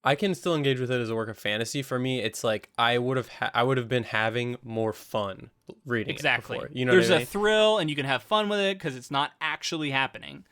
I can still engage with it as a work of fantasy. For me, it's like I would have been having more fun reading it before. You know There's what I mean? a thrill, and you can have fun with it because it's not actually happening.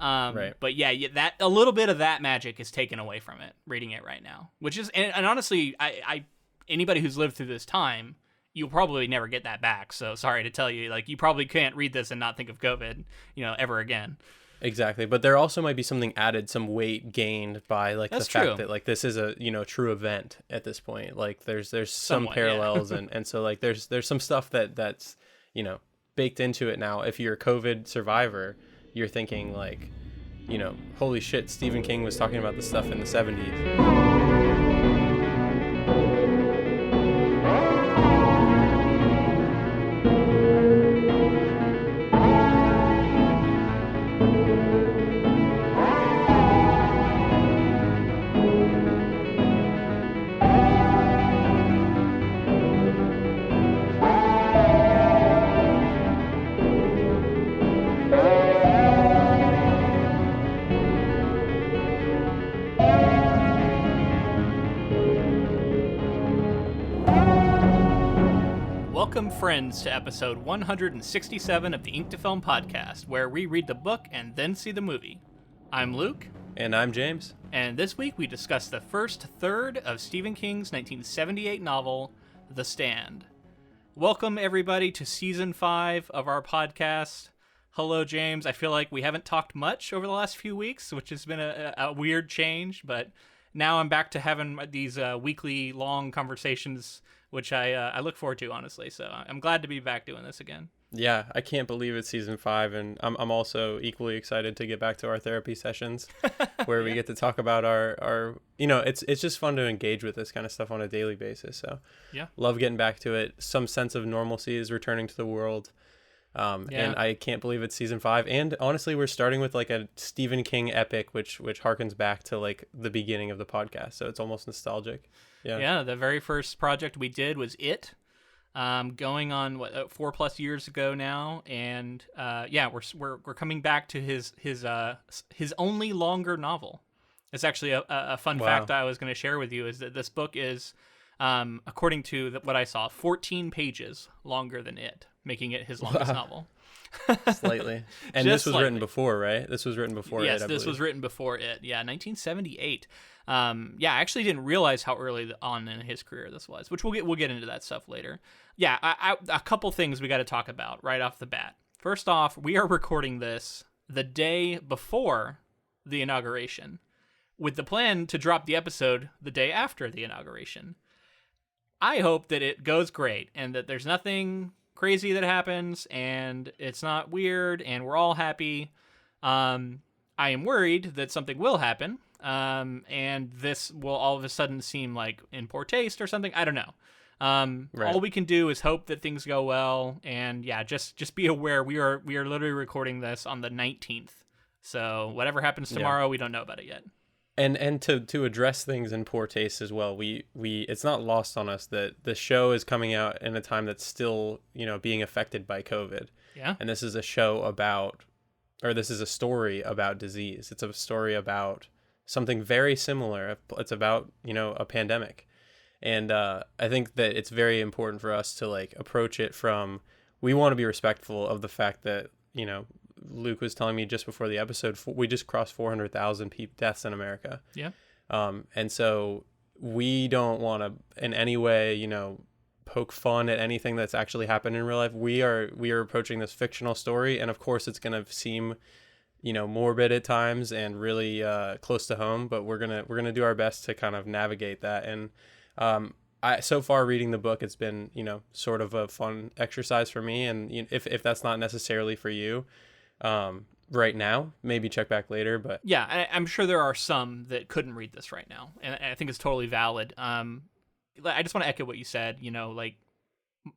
Right. But yeah, that a little bit of that magic is taken away from it reading it right now, which is and honestly, I anybody who's lived through this time, you'll probably never get that back. So sorry to tell you, like you probably can't read this and not think of COVID, ever again. Exactly, but there also might be something added, some weight gained by like That's the true. fact that like this is a true event at this point. Like there's some Somewhat, parallels yeah. and so like there's some stuff that's baked into it now. If you're a COVID survivor, you're thinking like, holy shit, Stephen King was talking about this stuff in the 70s. Welcome, friends, to episode 167 of the Ink to Film podcast, where we read the book and then see the movie. I'm Luke. And I'm James. And this week we discuss the first third of Stephen King's 1978 novel, The Stand. Welcome, everybody, to season 5 of our podcast. Hello, James. I feel like we haven't talked much over the last few weeks, which has been a weird change, but now I'm back to having these weekly long conversations, which I look forward to, honestly. So I'm glad to be back doing this again. Yeah, I can't believe it's season 5, and I'm also equally excited to get back to our therapy sessions where we get to talk about our it's just fun to engage with this kind of stuff on a daily basis. So yeah, love getting back to it. Some sense of normalcy is returning to the world. And I can't believe it's season 5. And honestly, we're starting with like a Stephen King epic, which harkens back to like the beginning of the podcast. So it's almost nostalgic. Yeah. The very first project we did was It, going on 4+ years ago now. And we're coming back to his only longer novel. It's actually a fun fact I was going to share with you is that this book is, according to what I saw, 14 pages longer than It, making it his longest novel. Slightly. And this was written before, right? This was written before It, I believe. Yes, this was written before It. Yeah, 1978. I actually didn't realize how early on in his career this was, which we'll get into that stuff later. Yeah, a couple things we got to talk about right off the bat. First off, we are recording this the day before the inauguration, with the plan to drop the episode the day after the inauguration. I hope that it goes great and that there's nothing crazy that happens and it's not weird and we're all happy. I am worried that something will happen, and this will all of a sudden seem like in poor taste or something. I don't know. Right. All we can do is hope that things go well, and yeah, just be aware we are literally recording this on the 19th. So whatever happens tomorrow, we don't know about it yet. And to address things in poor taste as well, we it's not lost on us that the show is coming out in a time that's still, being affected by COVID. Yeah. And this is a story about disease. It's a story about something very similar. It's about, a pandemic. And I think that it's very important for us to like approach it from, we want to be respectful of the fact that, Luke was telling me just before the episode, we just crossed 400,000 deaths in America. Yeah. And so we don't want to in any way, poke fun at anything that's actually happened in real life. We are approaching this fictional story, and of course it's going to seem, morbid at times and really close to home, but we're going to do our best to kind of navigate that. And so far reading the book, it's been, sort of a fun exercise for me. And if that's not necessarily for you, right now, maybe check back later. But yeah, I'm sure there are some that couldn't read this right now, and I think it's totally valid. I just want to echo what you said. Like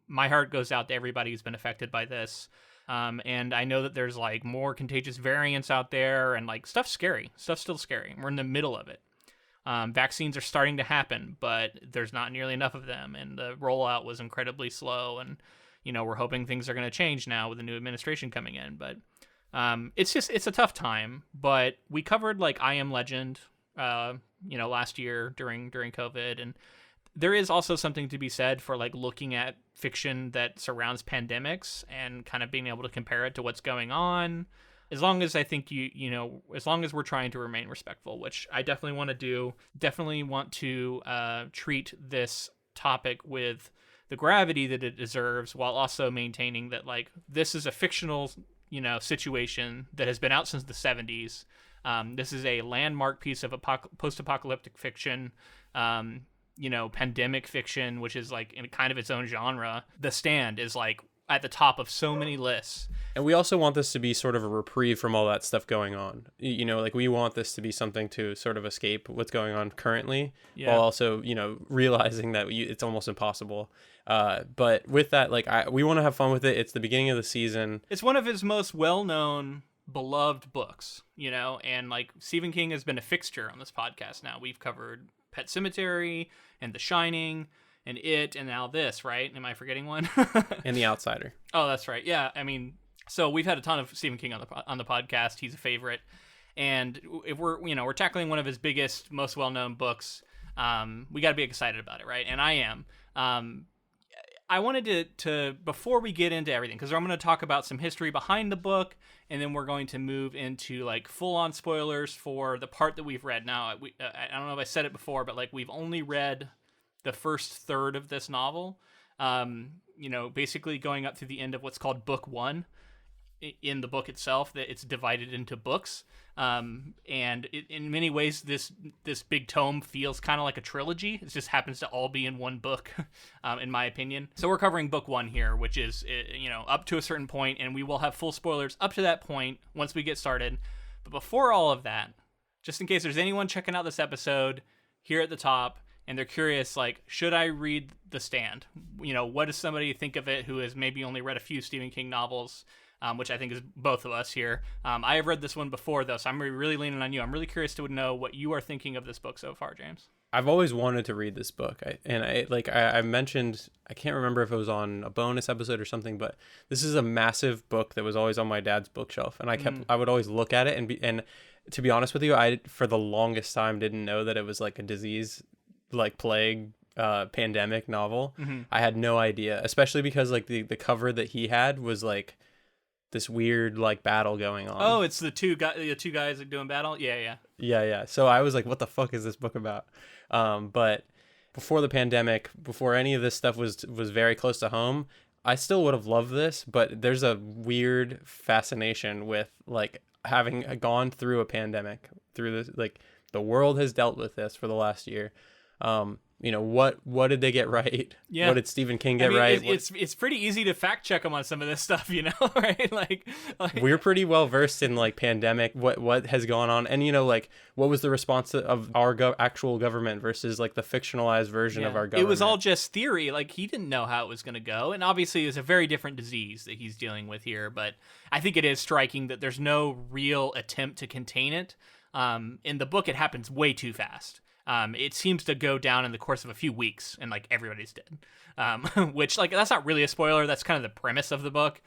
my heart goes out to everybody who's been affected by this. And I know that there's like more contagious variants out there, and like stuff's still scary. We're in the middle of it. Vaccines are starting to happen, but there's not nearly enough of them, and the rollout was incredibly slow. And we're hoping things are going to change now with the new administration coming in. But it's a tough time. But we covered like I Am Legend last year during COVID. And there is also something to be said for like looking at fiction that surrounds pandemics and kind of being able to compare it to what's going on. As long as I think as long as we're trying to remain respectful, which I definitely want to do, definitely want to treat this topic with the gravity that it deserves, while also maintaining that like this is a fictional, situation that has been out since the 70s. This is a landmark piece of post-apocalyptic fiction, pandemic fiction, which is like in kind of its own genre. The Stand is like at the top of so many lists. And we also want this to be sort of a reprieve from all that stuff going on. Like we want this to be something to sort of escape what's going on currently, while also, realizing that it's almost impossible. But with that, like we want to have fun with it. It's the beginning of the season. It's one of his most well-known, beloved books, and like Stephen King has been a fixture on this podcast now. We've covered Pet Sematary and The Shining and It, and now this, right? Am I forgetting one? And The Outsider. Oh, that's right. Yeah, I mean, so we've had a ton of Stephen King on the podcast. He's a favorite, and if we're tackling one of his biggest, most well-known books, we got to be excited about it, right? And I am. I wanted to before we get into everything, because I'm going to talk about some history behind the book, and then we're going to move into like full-on spoilers for the part that we've read. Now, I don't know if I said it before, but like we've only read the first third of this novel, basically going up to the end of what's called book 1 in the book itself, that it's divided into books. And in many ways, this big tome feels kind of like a trilogy. It just happens to all be in one book, in my opinion. So we're covering book 1 here, which is, up to a certain point, and we will have full spoilers up to that point once we get started. But before all of that, just in case there's anyone checking out this episode here at the top, and they're curious, like, should I read The Stand? What does somebody think of it who has maybe only read a few Stephen King novels, which I think is both of us here. I have read this one before, though, so I'm really leaning on you. I'm really curious to know what you are thinking of this book so far, James. I've always wanted to read this book. I mentioned, I can't remember if it was on a bonus episode or something, but this is a massive book that was always on my dad's bookshelf. And I would always look at it and to be honest with you, I, for the longest time, didn't know that it was like a disease, like plague, pandemic novel. I had no idea, especially because like the cover that he had was like this weird like battle going on. Oh, it's the two guys like doing battle. Yeah. So I was like, what the fuck is this book about? But before the pandemic, before any of this stuff was very close to home, I still would have loved this. But there's a weird fascination with like having gone through a pandemic, through this, like the world has dealt with this for the last year. What did they get right? Yeah. What did Stephen King get right? It's pretty easy to fact check them on some of this stuff, right? Like we're pretty well versed in like pandemic, what has gone on, and like what was the response of our actual government versus like the fictionalized version of our government. It was all just theory. Like he didn't know how it was going to go, and obviously it's a very different disease that he's dealing with here. But I think it is striking that there's no real attempt to contain it. In the book, it happens way too fast. It seems to go down in the course of a few weeks, and like everybody's dead. Which like that's not really a spoiler. That's kind of the premise of the book.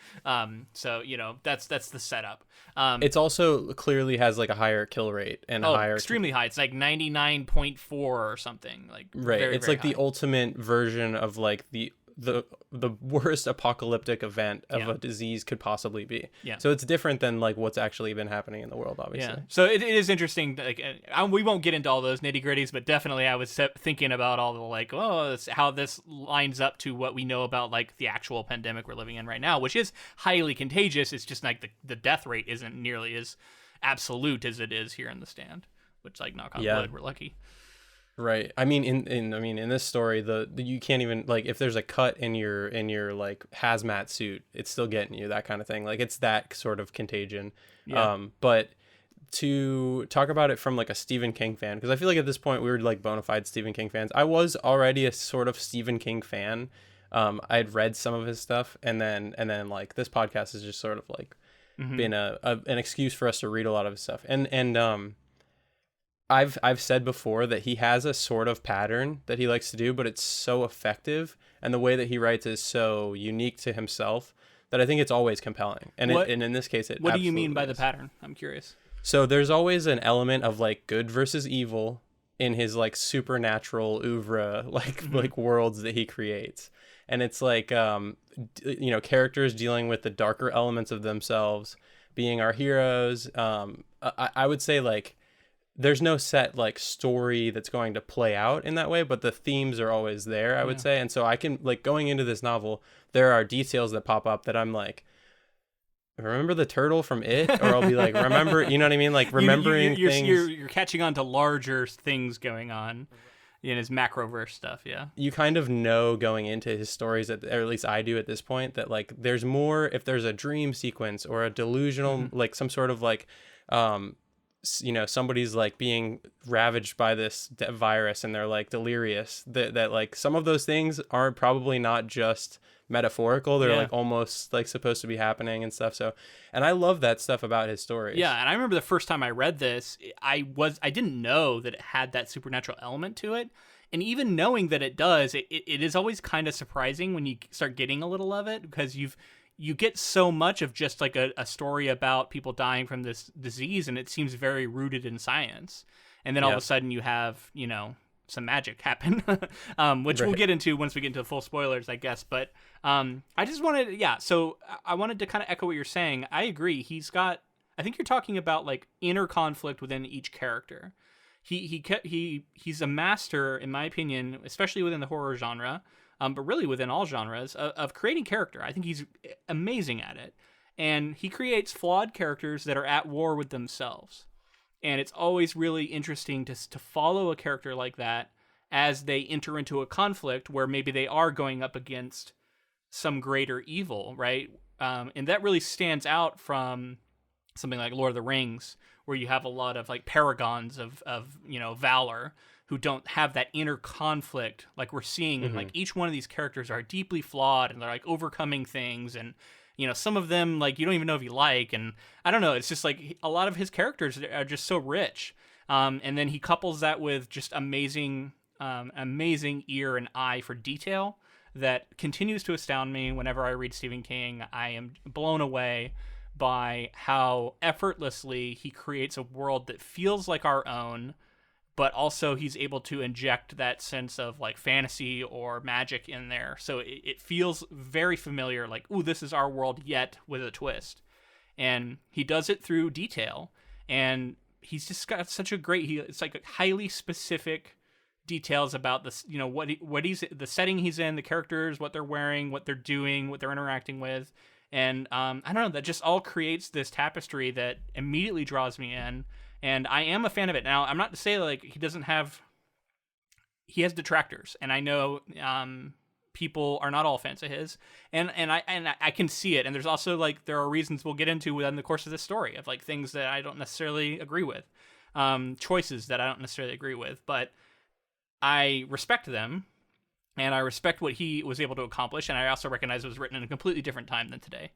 So that's the setup. It's also clearly has like a higher kill rate and extremely high. It's like 99.4 or something. Like right. Very, it's very like high. the ultimate version of like the worst apocalyptic event of a disease could possibly be. Yeah. So it's different than like what's actually been happening in the world, obviously. Yeah. So it is interesting. Like we won't get into all those nitty gritties, but definitely I was thinking about all the like, how this lines up to what we know about like the actual pandemic we're living in right now, which is highly contagious. It's just like the death rate isn't nearly as absolute as it is here in The Stand, which like knock on wood, we're lucky. Right. I mean, in this story, the you can't even like if there's a cut in your like hazmat suit, it's still getting you, that kind of thing. Like it's that sort of contagion. Yeah. But to talk about it from like a Stephen King fan, because I feel like at this point we were like bona fide Stephen King fans. I was already a sort of Stephen King fan. I had read some of his stuff, and then like this podcast has just sort of like been an excuse for us to read a lot of his stuff. And I've said before that he has a sort of pattern that he likes to do, but it's so effective, and the way that he writes is so unique to himself that I think it's always compelling. And in this case, what do you mean by the pattern? I'm curious. So there's always an element of like good versus evil in his like supernatural oeuvre, like worlds that he creates. And it's like characters dealing with the darker elements of themselves being our heroes. I would say like there's no set like story that's going to play out in that way, but the themes are always there, I would say. And so I can like going into this novel, there are details that pop up that I'm like, remember the turtle from It? Or I'll be like, remember, you know what I mean? Like remembering things. You're catching on to larger things going on in his macroverse stuff. Yeah. You kind of know going into his stories, or at least I do at this point, that like there's more, if there's a dream sequence or a delusional, like some sort of like, somebody's like being ravaged by this virus and they're like delirious, that like some of those things are probably not just metaphorical, they're like almost like supposed to be happening and stuff. So, and I love that stuff about his stories. Yeah, and I remember the first time I read this, I didn't know that it had that supernatural element to it. And even knowing that it does, it is always kind of surprising when you start getting a little of it, because you get so much of just like a story about people dying from this disease, and it seems very rooted in science. And then all of a sudden you have, some magic happen, which we'll get into once we get into the full spoilers, I guess. But I just wanted, so I wanted to kind of echo what you're saying. I agree. I think you're talking about like inner conflict within each character. He's a master, in my opinion, especially within the horror genre, but really within all genres, of creating character. I think he's amazing at it. And he creates flawed characters that are at war with themselves. And it's always really interesting to follow a character like that as they enter into a conflict where maybe they are going up against some greater evil, right? And that really stands out from something like Lord of the Rings, where you have a lot of like paragons of valor who don't have that inner conflict like we're seeing. And like each one of these characters are deeply flawed and they're like overcoming things, and some of them like you don't even know if you like, and I don't know, it's just like a lot of his characters are just so rich. And then he couples that with just amazing ear and eye for detail that continues to astound me whenever I read Stephen King. I am blown away by how effortlessly he creates a world that feels like our own, but also he's able to inject that sense of like fantasy or magic in there. So it feels very familiar, like, ooh, this is our world, yet with a twist. And he does it through detail. And he's just got such a great, it's like highly specific details about this, what he's, the setting he's in, the characters, what they're wearing, what they're doing, what they're interacting with. And I don't know, that just all creates this tapestry that immediately draws me in. And I am a fan of it. Now, I'm not to say like he has detractors, and I know people are not all fans of his, and I can see it. And there's also like there are reasons we'll get into within the course of this story of like things that I don't necessarily agree with, choices that I don't necessarily agree with, but I respect them. And I respect what he was able to accomplish, and I also recognize it was written in a completely different time than today.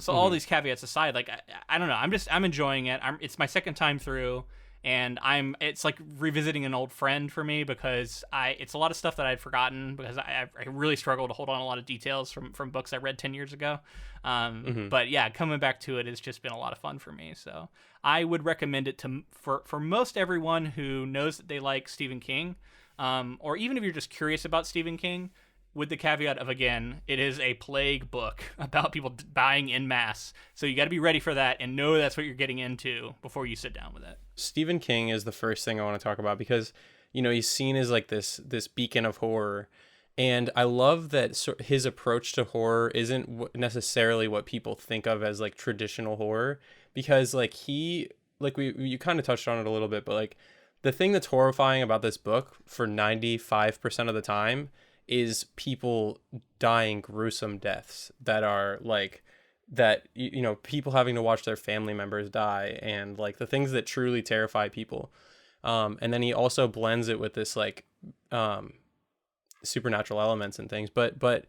So all these caveats aside, like I don't know, I'm enjoying it. It's my second time through, and it's like revisiting an old friend for me, because it's a lot of stuff that I'd forgotten, because I really struggle to hold on a lot of details from books I read 10 years ago. But yeah, coming back to it has just been a lot of fun for me. So I would recommend it for most everyone who knows that they like Stephen King. Or even if you're just curious about Stephen King, with the caveat of, again, it is a plague book about people dying en masse. So you got to be ready for that and know that's what you're getting into before you sit down with it. Stephen King is the first thing I want to talk about, because, he's seen as like this beacon of horror. And I love that his approach to horror isn't necessarily what people think of as like traditional horror, because like you kind of touched on it a little bit, but like, the thing that's horrifying about this book for 95% of the time is people dying gruesome deaths that are like that, people having to watch their family members die, and like the things that truly terrify people. And then he also blends it with this like supernatural elements and things. But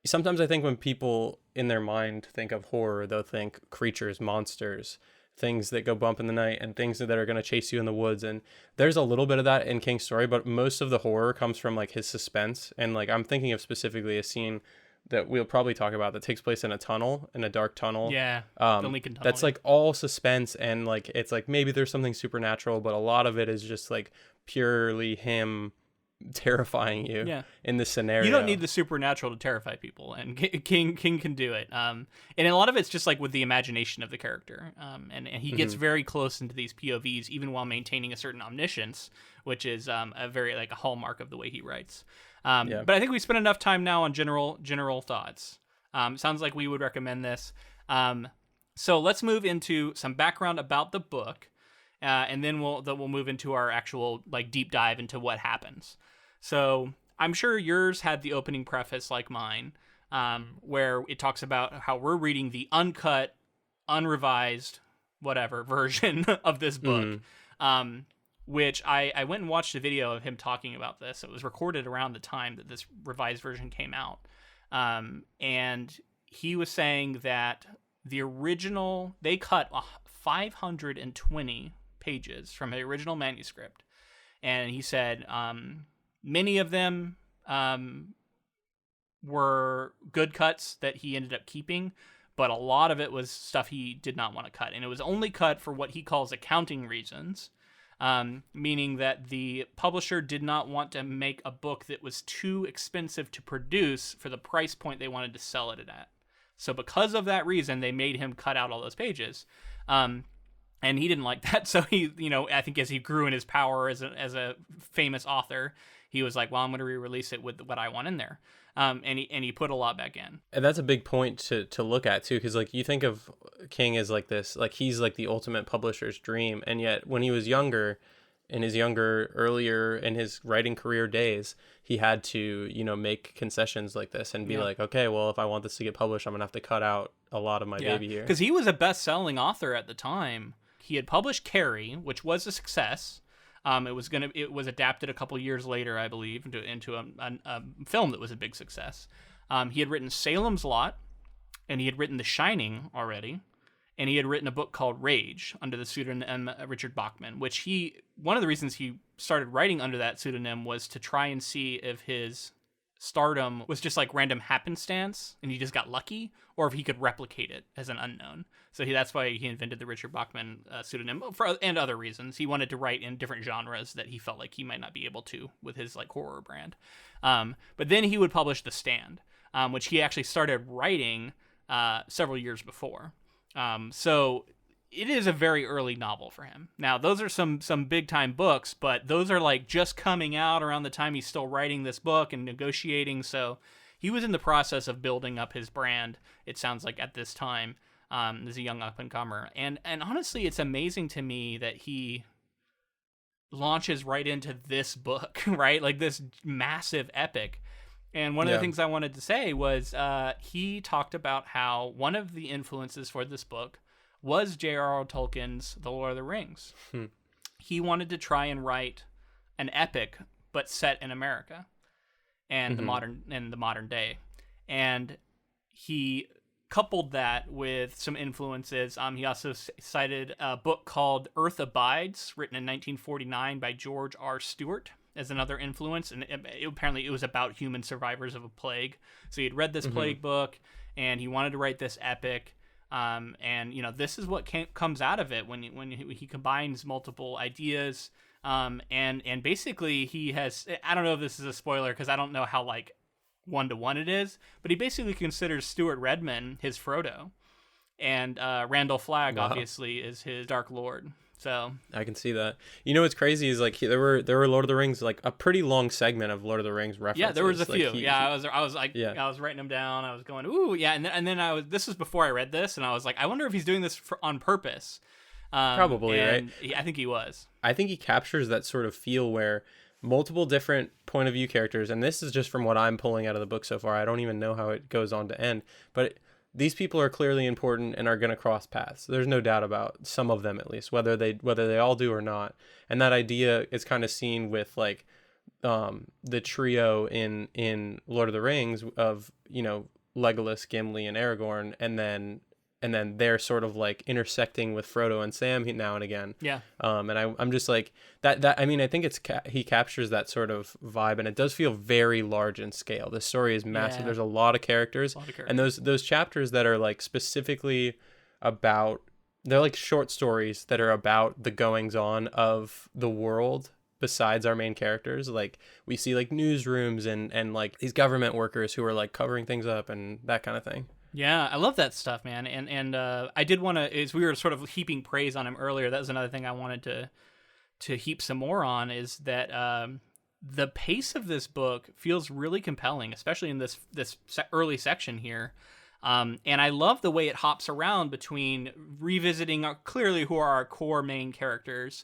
sometimes I think when people in their mind think of horror, they'll think creatures, monsters, things that go bump in the night, and things that are going to chase you in the woods. And there's a little bit of that in King's story, but most of the horror comes from like his suspense. And like I'm thinking of specifically a scene that we'll probably talk about that takes place in a dark tunnel. Yeah, the Lincoln Tunnel. That's like all suspense, and like it's like maybe there's something supernatural, but a lot of it is just like purely him terrifying you Yeah. in this scenario. You don't need the supernatural to terrify people, and King can do it. And a lot of it's just like with the imagination of the character. And he gets very close into these POVs, even while maintaining a certain omniscience, which is a very like a hallmark of the way he writes. But I think we spent enough time now on general thoughts. Sounds like we would recommend this. So let's move into some background about the book, and then we'll move into our actual like deep dive into what happens. So I'm sure yours had the opening preface like mine, where it talks about how we're reading the uncut, unrevised, whatever version of this book, which I went and watched a video of him talking about this. It was recorded around the time that this revised version came out. And he was saying that the original, they cut 520 pages from the original manuscript. And he said, many of them were good cuts that he ended up keeping, but a lot of it was stuff he did not want to cut. And it was only cut for what he calls accounting reasons, meaning that the publisher did not want to make a book that was too expensive to produce for the price point they wanted to sell it at. So because of that reason, they made him cut out all those pages. And he didn't like that. So he, I think as he grew in his power as a famous author, he was like, well, I'm going to re-release it with what I want in there. And he put a lot back in. And that's a big point to look at too, because like you think of King as like this, like he's like the ultimate publisher's dream, and yet when he was younger, earlier in his writing career days, he had to make concessions like this and be like, okay, well, if I want this to get published, I'm gonna have to cut out a lot of my baby here, because he was a best-selling author at the time. He had published Carrie, which was a success. It was adapted a couple years later, I believe, into a film that was a big success. He had written Salem's Lot, and he had written The Shining already, and he had written a book called Rage under the pseudonym Richard Bachman, which one of the reasons he started writing under that pseudonym was to try and see if his stardom was just like random happenstance and he just got lucky, or if he could replicate it as an unknown. So that's why he invented the Richard Bachman pseudonym and other reasons. He wanted to write in different genres that he felt like he might not be able to with his like horror brand. But then he would publish The Stand, which he actually started writing several years before. So it is a very early novel for him. Now, those are some big time books, but those are like just coming out around the time he's still writing this book and negotiating. So he was in the process of building up his brand, it sounds like, at this time, as a young up and comer. And honestly, it's amazing to me that he launches right into this book, right? Like this massive epic. And one of the things I wanted to say was he talked about how one of the influences for this book was J.R.R. Tolkien's The Lord of the Rings. He wanted to try and write an epic, but set in America and the modern day. And he coupled that with some influences. He also cited a book called Earth Abides, written in 1949 by George R. Stewart, as another influence, and apparently it was about human survivors of a plague. So he'd read this plague book, and he wanted to write this epic. And this is what comes out of it when he combines multiple ideas. And basically he has, I don't know if this is a spoiler because I don't know how like 1-to-1 it is, but he basically considers Stuart Redman his Frodo, and Randall Flagg obviously is his Dark Lord. So I can see that. What's crazy is like there were Lord of the Rings, like a pretty long segment of Lord of the Rings references. Yeah, there was a few. I was writing them down. I was going, ooh, yeah, and then this was before I read this, and I was like, I wonder if he's doing this on purpose. Probably, right? I think he was. I think he captures that sort of feel where multiple different point of view characters, and this is just from what I'm pulling out of the book so far. I don't even know how it goes on to end, but these people are clearly important and are going to cross paths. There's no doubt about some of them, at least, whether they all do or not. And that idea is kind of seen with like the trio in Lord of the Rings of Legolas, Gimli, and Aragorn, and then they're sort of like intersecting with Frodo and Sam now and again. Yeah. And I'm just like that. I mean, I think he captures that sort of vibe, and it does feel very large in scale. The story is massive. Yeah. There's a lot of characters, and those chapters that are like specifically about, they're like short stories that are about the goings on of the world besides our main characters. Like we see like newsrooms and like these government workers who are like covering things up and that kind of thing. Yeah, I love that stuff, man. And I did want to, as we were sort of heaping praise on him earlier, that was another thing I wanted to heap some more on, is that the pace of this book feels really compelling, especially in this early section here. And I love the way it hops around between revisiting clearly who are our core main characters,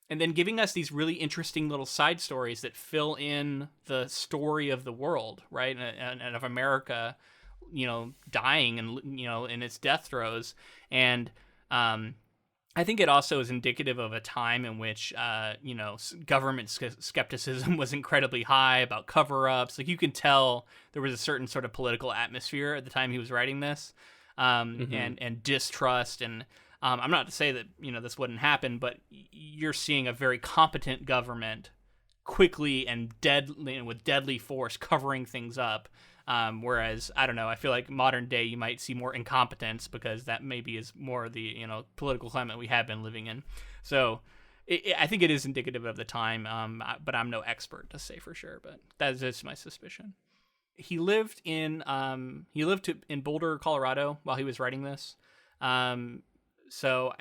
and then giving us these really interesting little side stories that fill in the story of the world, right? And of America, dying and, in its death throes. And I think it also is indicative of a time in which, government skepticism was incredibly high about cover-ups. Like, you can tell there was a certain sort of political atmosphere at the time he was writing this, and distrust. And I'm not to say that, this wouldn't happen, but you're seeing a very competent government quickly and with deadly force covering things up. Whereas, I don't know, I feel like modern day you might see more incompetence, because that maybe is more the, political climate we have been living in. So I think it is indicative of the time, but I'm no expert to say for sure, but that is just my suspicion. He lived in Boulder, Colorado while he was writing this. So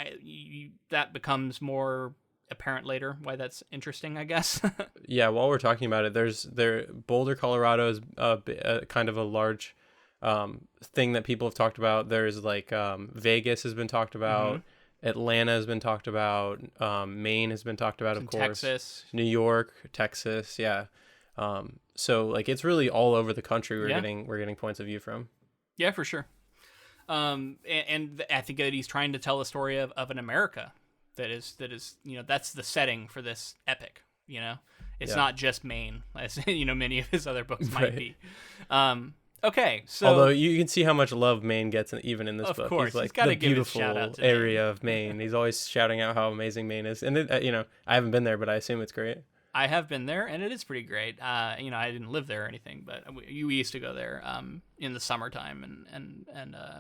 that becomes more apparent later why that's interesting, I guess. Yeah, while we're talking about it, Boulder, Colorado is kind of a large thing that people have talked about. There's like Vegas has been talked about, Atlanta has been talked about, Maine has been talked about, of course, Texas, New York, Texas, yeah. So like it's really all over the country. We're getting points of view from. Yeah, for sure. And I think that he's trying to tell the story of an America that is that's the setting for this epic. It's not just Maine, as many of his other books might be. Okay, so although you can see how much love Maine gets even in this book. Of course, he's like he's got the to give beautiful a shout out to area Maine. of Maine. He's always shouting out how amazing Maine is, and I haven't been there, but I assume it's great. I have been there, and it is pretty great. I didn't live there or anything, but we used to go there in the summertime, and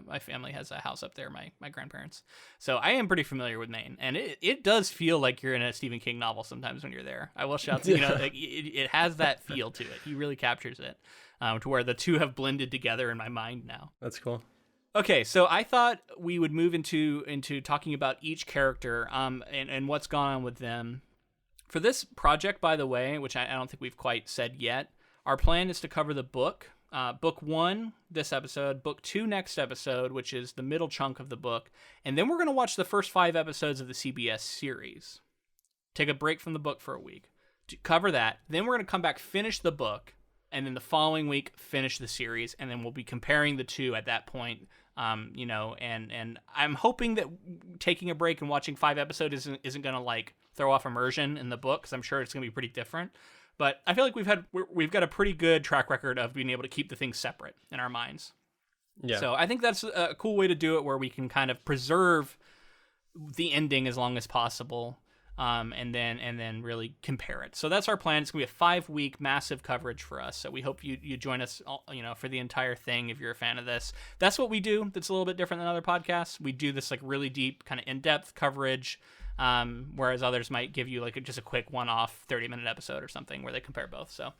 my family has a house up there, my grandparents. So I am pretty familiar with Maine, and it does feel like you're in a Stephen King novel sometimes when you're there. I will shout, it has that feel to it. He really captures it, to where the two have blended together in my mind now. That's cool. Okay, so I thought we would move into talking about each character and what's gone on with them. For this project, by the way, which I don't think we've quite said yet, our plan is to cover the book. Book 1 this episode, Book 2 next episode, which is the middle chunk of the book, and then we're going to watch the first 5 episodes of the CBS series. Take a break from the book for a week to cover that. Then we're going to come back, finish the book, and then the following week finish the series, and then we'll be comparing the two at that point. And I'm hoping that taking a break and watching 5 episodes isn't going to like throw off immersion in the book, because I'm sure it's going to be pretty different. But I feel like we've got a pretty good track record of being able to keep the things separate in our minds. Yeah. So I think that's a cool way to do it, where we can kind of preserve the ending as long as possible, and then really compare it. So that's our plan. It's gonna be a 5-week massive coverage for us. So we hope you join us, for the entire thing if you're a fan of this. That's what we do. That's a little bit different than other podcasts. We do this like really deep, kind of in-depth coverage. Whereas others might give you like just a quick one-off 30-minute episode or something where they compare both. So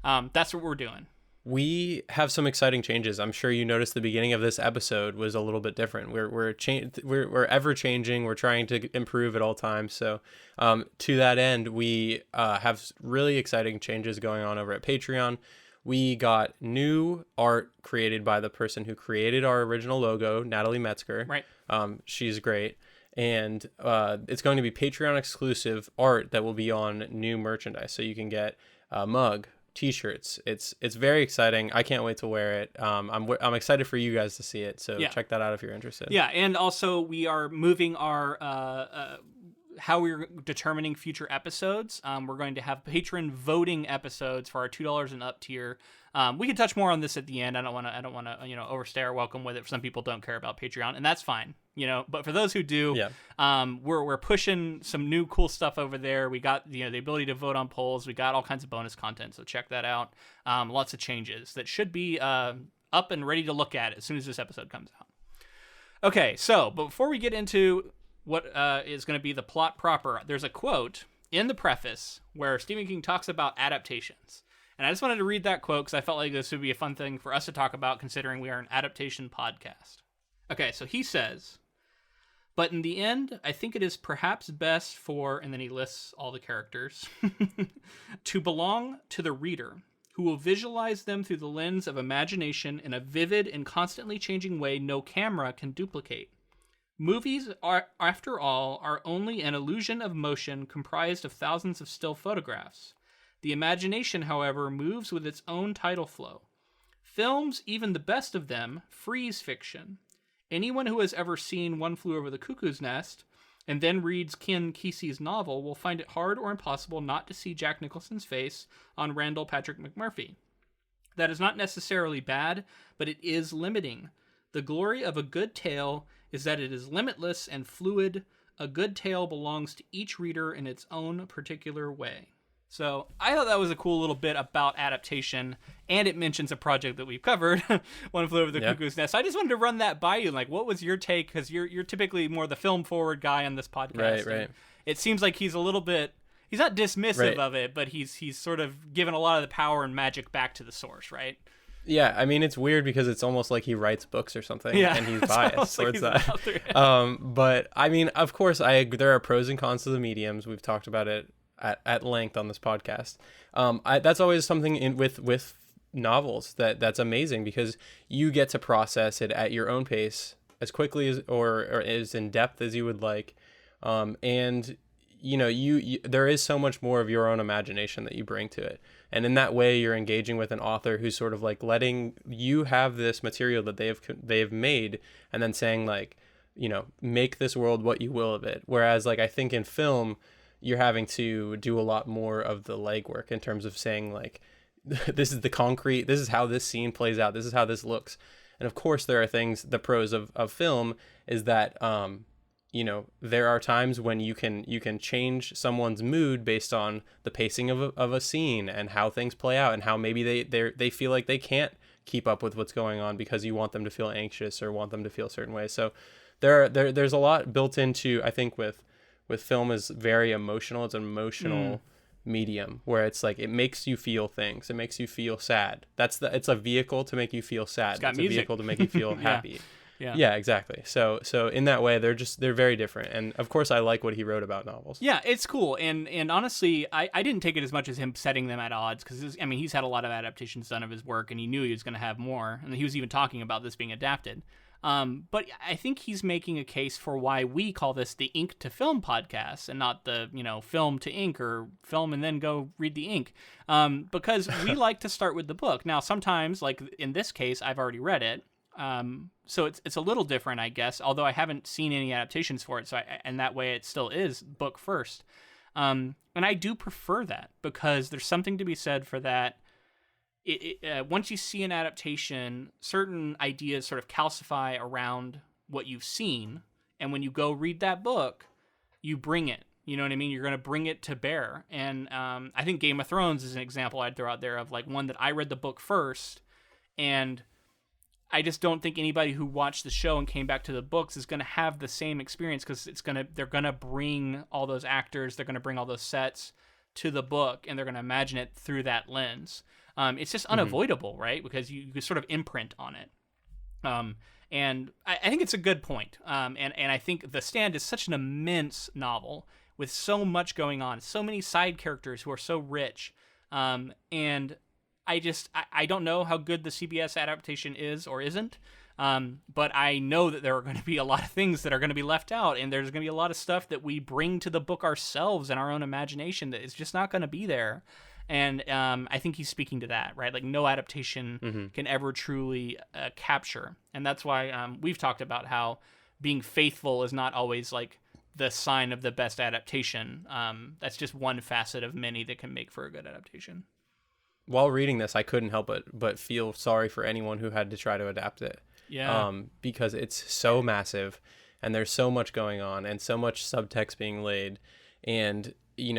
that's what we're doing. We have some exciting changes. I'm sure you noticed the beginning of this episode was a little bit different. We're ever changing. We're trying to improve at all times. So to that end, we have really exciting changes going on over at Patreon. We got new art created by the person who created our original logo, Natalie Metzger. Right. She's great. And it's going to be Patreon exclusive art that will be on new merchandise. So you can get a mug, t-shirts. It's very exciting. I can't wait to wear it. I'm excited for you guys to see it. So check that out if you're interested. Yeah. And also we are moving our how we're determining future episodes. We're going to have patron voting episodes for our $2 and up tier. We can touch more on this at the end. I don't want to overstay our welcome with it. Some people don't care about Patreon, and that's fine. But for those who do, we're pushing some new cool stuff over there. We got the ability to vote on polls. We got all kinds of bonus content, so check that out. Lots of changes that should be up and ready to look at as soon as this episode comes out. Okay, so before we get into what is going to be the plot proper, there's a quote in the preface where Stephen King talks about adaptations. And I just wanted to read that quote because I felt like this would be a fun thing for us to talk about considering we are an adaptation podcast. Okay, so he says, "But in the end, I think it is perhaps best for," and then he lists all the characters, "to belong to the reader, who will visualize them through the lens of imagination in a vivid and constantly changing way no camera can duplicate. Movies, are, after all, are only an illusion of motion comprised of thousands of still photographs. The imagination, however, moves with its own tidal flow. Films, even the best of them, freeze fiction. Anyone who has ever seen One Flew Over the Cuckoo's Nest and then reads Ken Kesey's novel will find it hard or impossible not to see Jack Nicholson's face on Randall Patrick McMurphy. That is not necessarily bad, but it is limiting. The glory of a good tale is that it is limitless and fluid. A good tale belongs to each reader in its own particular way." So I thought that was a cool little bit about adaptation, and it mentions a project that we've covered, One Flew Over the Cuckoo's Nest. So I just wanted to run that by you. Like, what was your take? Because you're typically more the film forward guy on this podcast. Right. It seems like he's a little bit, he's not dismissive of it, but he's sort of given a lot of the power and magic back to the source, right? Yeah, I mean, it's weird because it's almost like he writes books or something, and he's biased towards that. But I mean, of course, there are pros and cons to the mediums. We've talked about it at length on this podcast. That's always something with novels that's amazing because you get to process it at your own pace as quickly as or as in depth as you would like, and you there is so much more of your own imagination that you bring to it, and in that way you're engaging with an author who's sort of like letting you have this material that they've made and then saying like, make this world what you will of it. Whereas like I think in film you're having to do a lot more of the legwork in terms of saying like, this is the concrete, this is how this scene plays out, this is how this looks. And of course there are things, the pros of film is that there are times when you can change someone's mood based on the pacing of a scene and how things play out and how maybe they feel like they can't keep up with what's going on because you want them to feel anxious or want them to feel a certain way. So there's a lot built into, I think, with film is very emotional. It's an emotional medium where it's like it makes you feel things. It makes you feel sad. It's a vehicle to make you feel sad. It's got it's music. A vehicle to make you feel happy. Yeah, exactly. So in that way they're very different. And of course I like what he wrote about novels. Yeah, it's cool. And honestly, I didn't take it as much as him setting them at odds because he's had a lot of adaptations done of his work and he knew he was going to have more. And he was even talking about this being adapted. But I think he's making a case for why we call this the ink to film podcast and not the, film to ink or film and then go read the ink. Because we like to start with the book. Now, sometimes, like in this case, I've already read it. So it's a little different, I guess, although I haven't seen any adaptations for it. So and that way it still is book first. And I do prefer that because there's something to be said for that. Once you see an adaptation, certain ideas sort of calcify around what you've seen. And when you go read that book, you bring it. You know what I mean? You're going to bring it to bear. And I think Game of Thrones is an example I'd throw out there of like one that I read the book first. And I just don't think anybody who watched the show and came back to the books is going to have the same experience because they're going to bring all those actors, they're going to bring all those sets to the book, and they're going to imagine it through that lens. It's just unavoidable, right? Because you sort of imprint on it. And I think it's a good point. And I think The Stand is such an immense novel with so much going on, so many side characters who are so rich. And I don't know how good the CBS adaptation is or isn't. But I know that there are going to be a lot of things that are going to be left out, and there's going to be a lot of stuff that we bring to the book ourselves in our own imagination that is just not going to be there. And I think he's speaking to that, right? Like no adaptation can ever truly capture. And that's why we've talked about how being faithful is not always like the sign of the best adaptation. That's just one facet of many that can make for a good adaptation. While reading this, I couldn't help but feel sorry for anyone who had to try to adapt it. Yeah. Because it's so massive and there's so much going on and so much subtext being laid, and you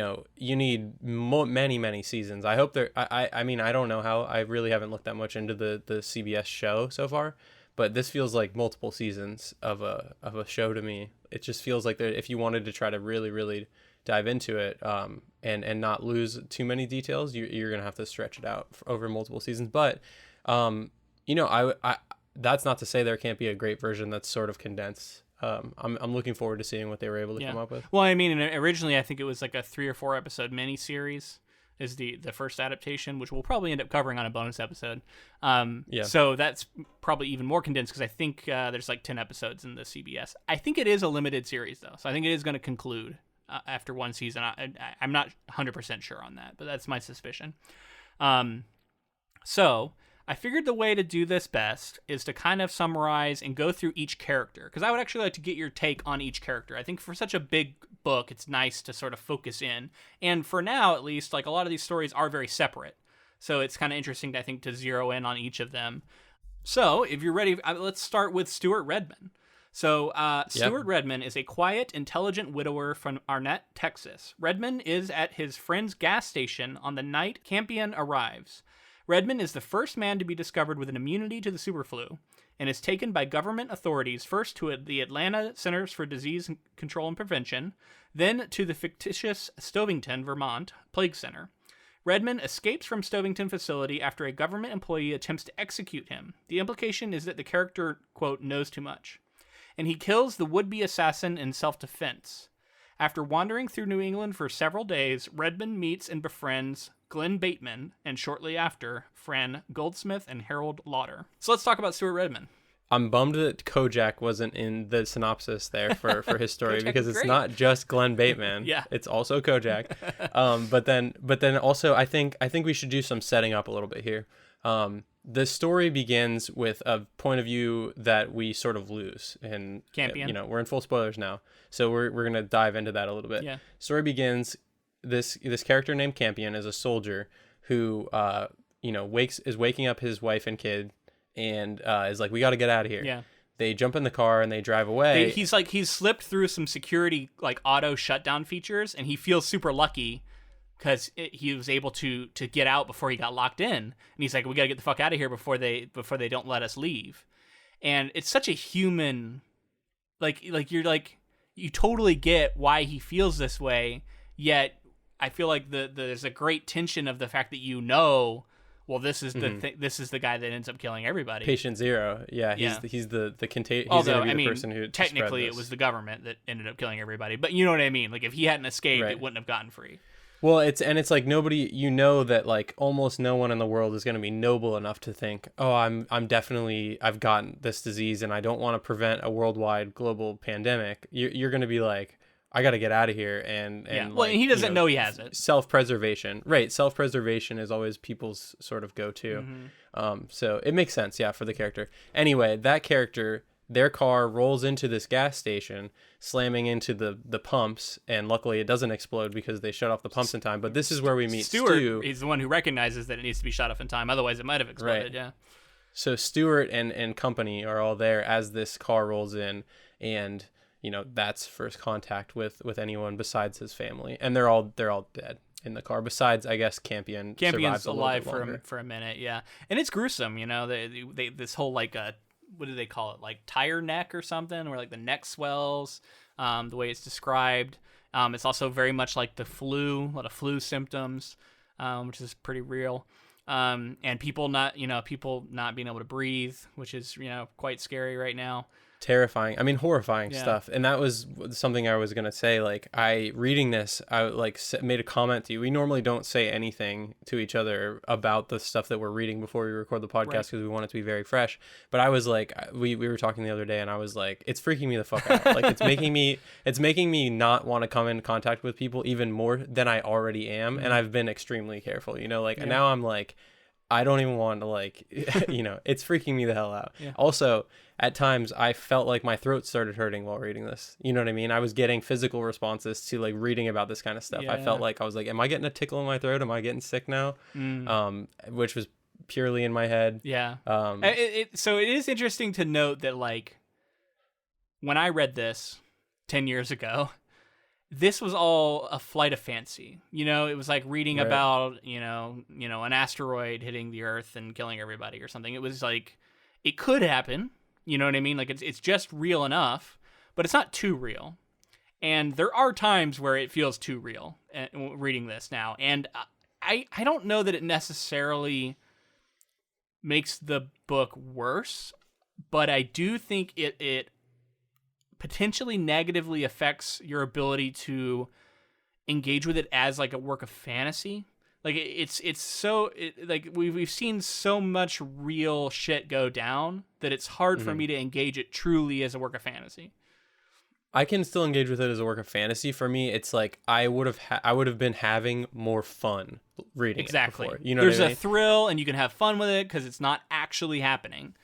need many seasons. I hope I mean, I don't know how. I really haven't looked that much into the CBS show so far, but this feels like multiple seasons of a show to me. It just feels like if you wanted to try to really dive into it, and not lose too many details, you're gonna have to stretch it out over multiple seasons. But I that's not to say there can't be a great version that's sort of condensed. I'm looking forward to seeing what they were able to come up with. Well, I mean, originally I think it was like a 3 or 4 episode miniseries is the first adaptation, which we'll probably end up covering on a bonus episode. So that's probably even more condensed because I think there's like 10 episodes in the CBS. I think it is a limited series though, so I think it is going to conclude after one season. I'm not 100% sure on that, but that's my suspicion. So I figured the way to do this best is to kind of summarize and go through each character, because I would actually like to get your take on each character. I think for such a big book, it's nice to sort of focus in. And for now, at least, like a lot of these stories are very separate. So it's kind of interesting, I think, to zero in on each of them. So if you're ready, let's start with Stuart Redman. So Stuart Redman is a quiet, intelligent widower from Arnett, Texas. Redman is at his friend's gas station on the night Campion arrives. Redman is the first man to be discovered with an immunity to the superflu and is taken by government authorities first to the Atlanta Centers for Disease Control and Prevention, then to the fictitious Stovington, Vermont, Plague Center. Redman escapes from Stovington facility after a government employee attempts to execute him. The implication is that the character, quote, knows too much. And he kills the would-be assassin in self-defense. After wandering through New England for several days, Redman meets and befriends Glenn Bateman, and shortly after, Frannie Goldsmith and Harold Lauder. So let's talk about Stuart Redman. I'm bummed that Kojak wasn't in the synopsis there for his story because it's not just Glenn Bateman. Yeah. It's also Kojak. But then also I think we should do some setting up a little bit here. The story begins with a point of view that we sort of lose, and Campion. We're in full spoilers now, so we're gonna dive into that a little bit. Yeah. Story begins. This character named Campion is a soldier who is waking up his wife and kid, and is like, we got to get out of here. Yeah. They jump in the car and they drive away. He's slipped through some security like auto shutdown features, and he feels super lucky because he was able to get out before he got locked in. And he's like, we got to get the fuck out of here before they don't let us leave. And it's such a human, like you totally get why he feels this way. Yet I feel like there's a great tension of the fact that well, this is this is the guy that ends up killing everybody. Patient zero. Yeah, he's the contagion. Although, the person who technically it was the government that ended up killing everybody. But you know what I mean? Like if he hadn't escaped, it wouldn't have gotten free. Well, it's like nobody, that like almost no one in the world is going to be noble enough to think, oh, I've gotten this disease and I don't want to prevent a worldwide global pandemic. You're going to be like, I got to get out of here. And well, and he doesn't know he has it. Self-preservation. Right. Self-preservation is always people's sort of go-to. Mm-hmm. So it makes sense. Yeah. For the character. Anyway, that character, their car rolls into this gas station, slamming into the pumps. And luckily it doesn't explode because they shut off the pumps in time. But this is where we meet Stu. He's the one who recognizes that it needs to be shut off in time. Otherwise it might have exploded. Right. Yeah. So Stuart and company are all there as this car rolls in, and that's first contact with anyone besides his family, and they're all dead in the car. Besides, I guess Campion's alive for a minute, yeah, and it's gruesome. They this whole like what do they call it, like tire neck or something, where like the neck swells. The way it's described, it's also very much like the flu, a lot of flu symptoms, which is pretty real. And people not being able to breathe, which is quite scary right now. Terrifying. I mean, horrifying stuff. And that was something I was gonna say. Like, reading this, I made a comment to you. We normally don't say anything to each other about the stuff that we're reading before we record the podcast because we want it to be very fresh. But I was like, we were talking the other day, and I was like, it's freaking me the fuck out. Like, it's making me not want to come in contact with people even more than I already am. And I've been extremely careful. And now I'm like, I don't even want to it's freaking me the hell out. Yeah. Also, at times I felt like my throat started hurting while reading this. You know what I mean? I was getting physical responses to like reading about this kind of stuff. Yeah. I felt like I was like, am I getting a tickle in my throat? Am I getting sick now? Which was purely in my head. Yeah. So it is interesting to note that like when I read this 10 years ago, this was all a flight of fancy. It was like reading about, an asteroid hitting the Earth and killing everybody or something. It was like, it could happen. You know what I mean? Like it's just real enough, but it's not too real. And there are times where it feels too real reading this now. And I don't know that it necessarily makes the book worse, but I do think it potentially negatively affects your ability to engage with it as like a work of fantasy. Like it's so like we've seen so much real shit go down that it's hard for me to engage it truly as a work of fantasy. I can still engage with it as a work of fantasy. For me, it's like I would have been having more fun reading it before. You know, there's what I mean? a thrill, and you can have fun with it because it's not actually happening.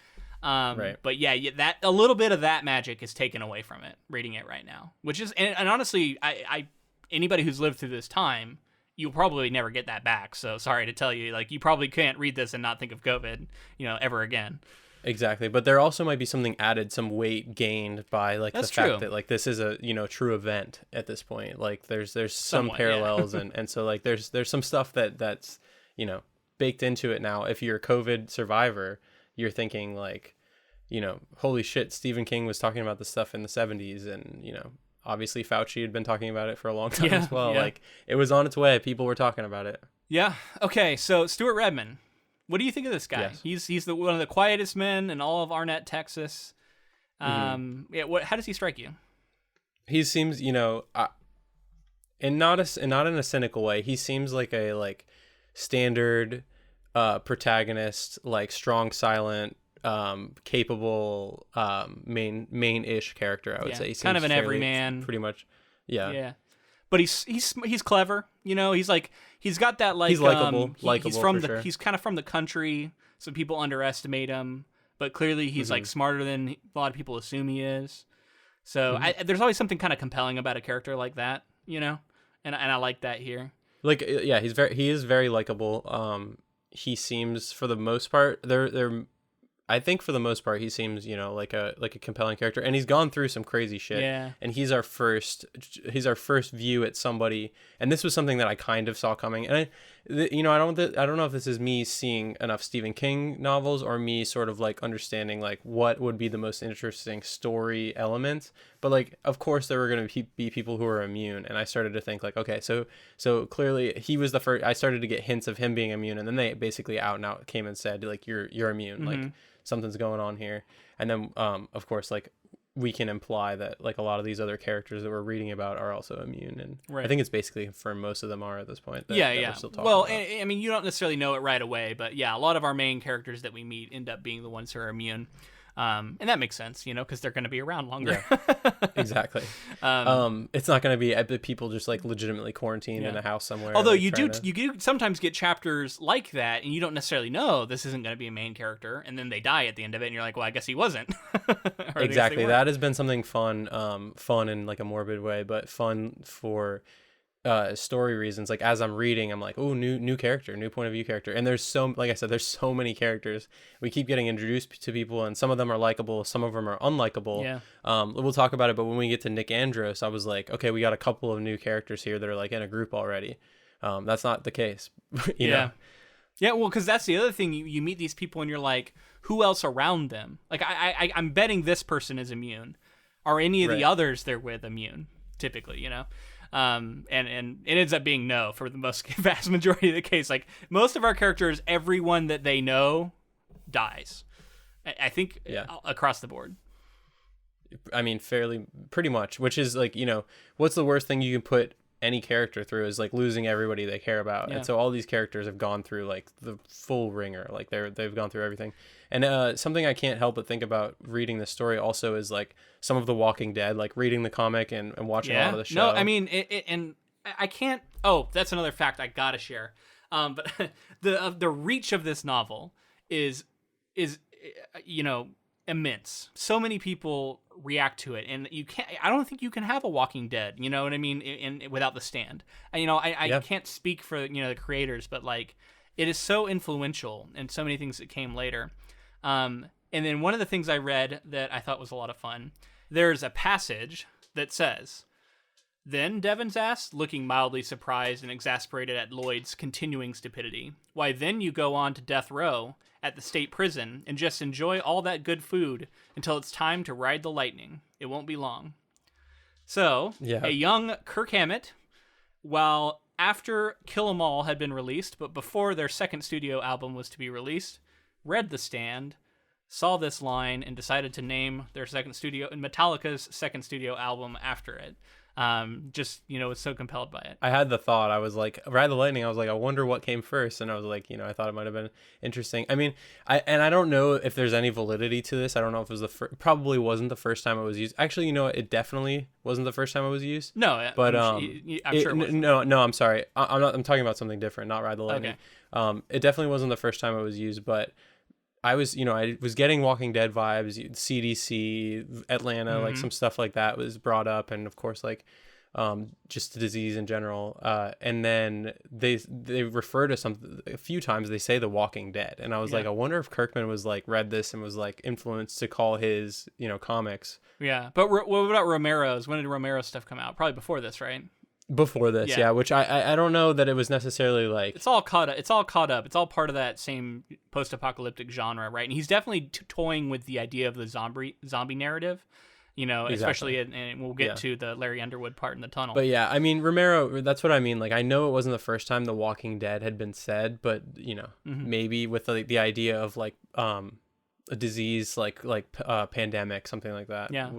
Right. But yeah, that a little bit of that magic is taken away from it reading it right now, which is and honestly, I anybody who's lived through this time, you'll probably never get that back. So sorry to tell you, like you probably can't read this and not think of COVID, ever again. Exactly, but there also might be something added, some weight gained by like That's the fact true. that like this is a true event at this point. Like there's some Somewhat, parallels yeah. and so like there's some stuff that's baked into it now. If you're a COVID survivor, you're thinking like, holy shit, Stephen King was talking about this stuff in the 70s, and obviously Fauci had been talking about it for a long time as well. Yeah. Like it was on its way. People were talking about it. Yeah. Okay. So Stuart Redman, what do you think of this guy? Yes. He's one of the quietest men in all of Arnett, Texas. Yeah. How does he strike you? He seems, and not in a cynical way. He seems like a standard protagonist, like strong, silent, capable main-ish character. I would say. He Kind of an fairly, everyman, pretty much. Yeah. Yeah. But he's clever, he's like he's got that like he's likable, he's from for sure. he's kind of from the country, so people underestimate him, but clearly he's like smarter than a lot of people assume he is. So there's always something kind of compelling about a character like that, and I like that here. Like yeah, he is very likable. He seems for the most part I think for the most part he seems like a compelling character, and he's gone through some crazy shit. Yeah. And he's our first view at somebody, and this was something that I kind of saw coming. And I don't know if this is me seeing enough Stephen King novels or me sort of like understanding like what would be the most interesting story element. But like of course there were going to be people who are immune, and I started to think like, okay, so clearly he was the first. I started to get hints of him being immune, and then they basically out and out came and said like you're immune, like something's going on here. And then of course like we can imply that like a lot of these other characters that we're reading about are also immune, and I think it's basically for most of them are at this point that we're still talking about. I mean, you don't necessarily know it right away, but yeah, a lot of our main characters that we meet end up being the ones who are immune. And that makes sense, because they're going to be around longer. Yeah, exactly. It's not going to be people just like legitimately quarantined in a house somewhere. Although like, you do sometimes get chapters like that, and you don't necessarily know this isn't going to be a main character, and then they die at the end of it, and you're like, well, I guess he wasn't. Exactly. That has been something fun in like a morbid way, but fun for story reasons. Like as I'm reading, I'm like, oh, new character, new point of view character. And there's like I said, there's so many characters. We keep getting introduced to people, and some of them are likable, some of them are unlikable. Yeah. We'll talk about it, but when we get to Nick Andros, I was like, okay, we got a couple of new characters here that are like in a group already. That's not the case. you know? Yeah, well, because that's the other thing. You meet these people, and you're like, who else around them? Like, I'm betting this person is immune. Are any of the others they're with immune? Typically, and it ends up being no for the vast majority of the case. Like most of our characters, everyone that they know dies. I think across the board. I mean, pretty much, which is like, what's the worst thing you can put any character through is like losing everybody they care about. And so all these characters have gone through like the full ringer, like they've gone through everything. And something I can't help but think about reading this story also is like some of The Walking Dead, like reading the comic and watching a lot of the show. No, I mean, and I can't. Oh, that's another fact I gotta share. But the reach of this novel is immense. So many people react to it, and I don't think you can have a Walking Dead, you know what I mean, without The Stand. And, I can't speak for the creators, but like it is so influential in so many things that came later. And then one of the things I read that I thought was a lot of fun, there's a passage that says, "Then," Devons asked, looking mildly surprised and exasperated at Lloyd's continuing stupidity, "why then you go on to death row at the state prison and just enjoy all that good food until it's time to ride the lightning. It won't be long." So, Yeah. a young Kirk Hammett, while after Kill 'Em All had been released, but before their second studio album was to be released, read The Stand, saw this line, and decided to name their Metallica's second studio album after it. Was so compelled by it. I had the thought, I was like, Ride the Lightning, I was like, I wonder what came first. And I was like, I thought it might have been interesting. I mean, I don't know if there's any validity to this. I don't know if it was probably wasn't the first time it was used. Actually, it definitely wasn't the first time it was used. No, but I'm sure it wasn't. No, I'm sorry. I'm talking about something different, not Ride the Lightning. Okay. It definitely wasn't the first time it was used, but I was getting Walking Dead vibes, CDC, Atlanta, like some stuff like that was brought up, and of course, like, just the disease in general. And then they refer to something a few times. They say The Walking Dead, and I was like, I wonder if Kirkman was like read this and was like influenced to call his comics. Yeah, but what about Romero's? When did Romero's stuff come out? Probably before this, right? Before this, yeah. Which I don't know that it was necessarily like it's all caught up. It's all part of that same post-apocalyptic genre, right? And he's definitely toying with the idea of the zombie narrative, especially and we'll get to the Larry Underwood part in the tunnel. But yeah, I mean, Romero, that's what I mean. Like, I know it wasn't the first time The Walking Dead had been said, but maybe with the idea of like a disease like pandemic, something like that. Yeah.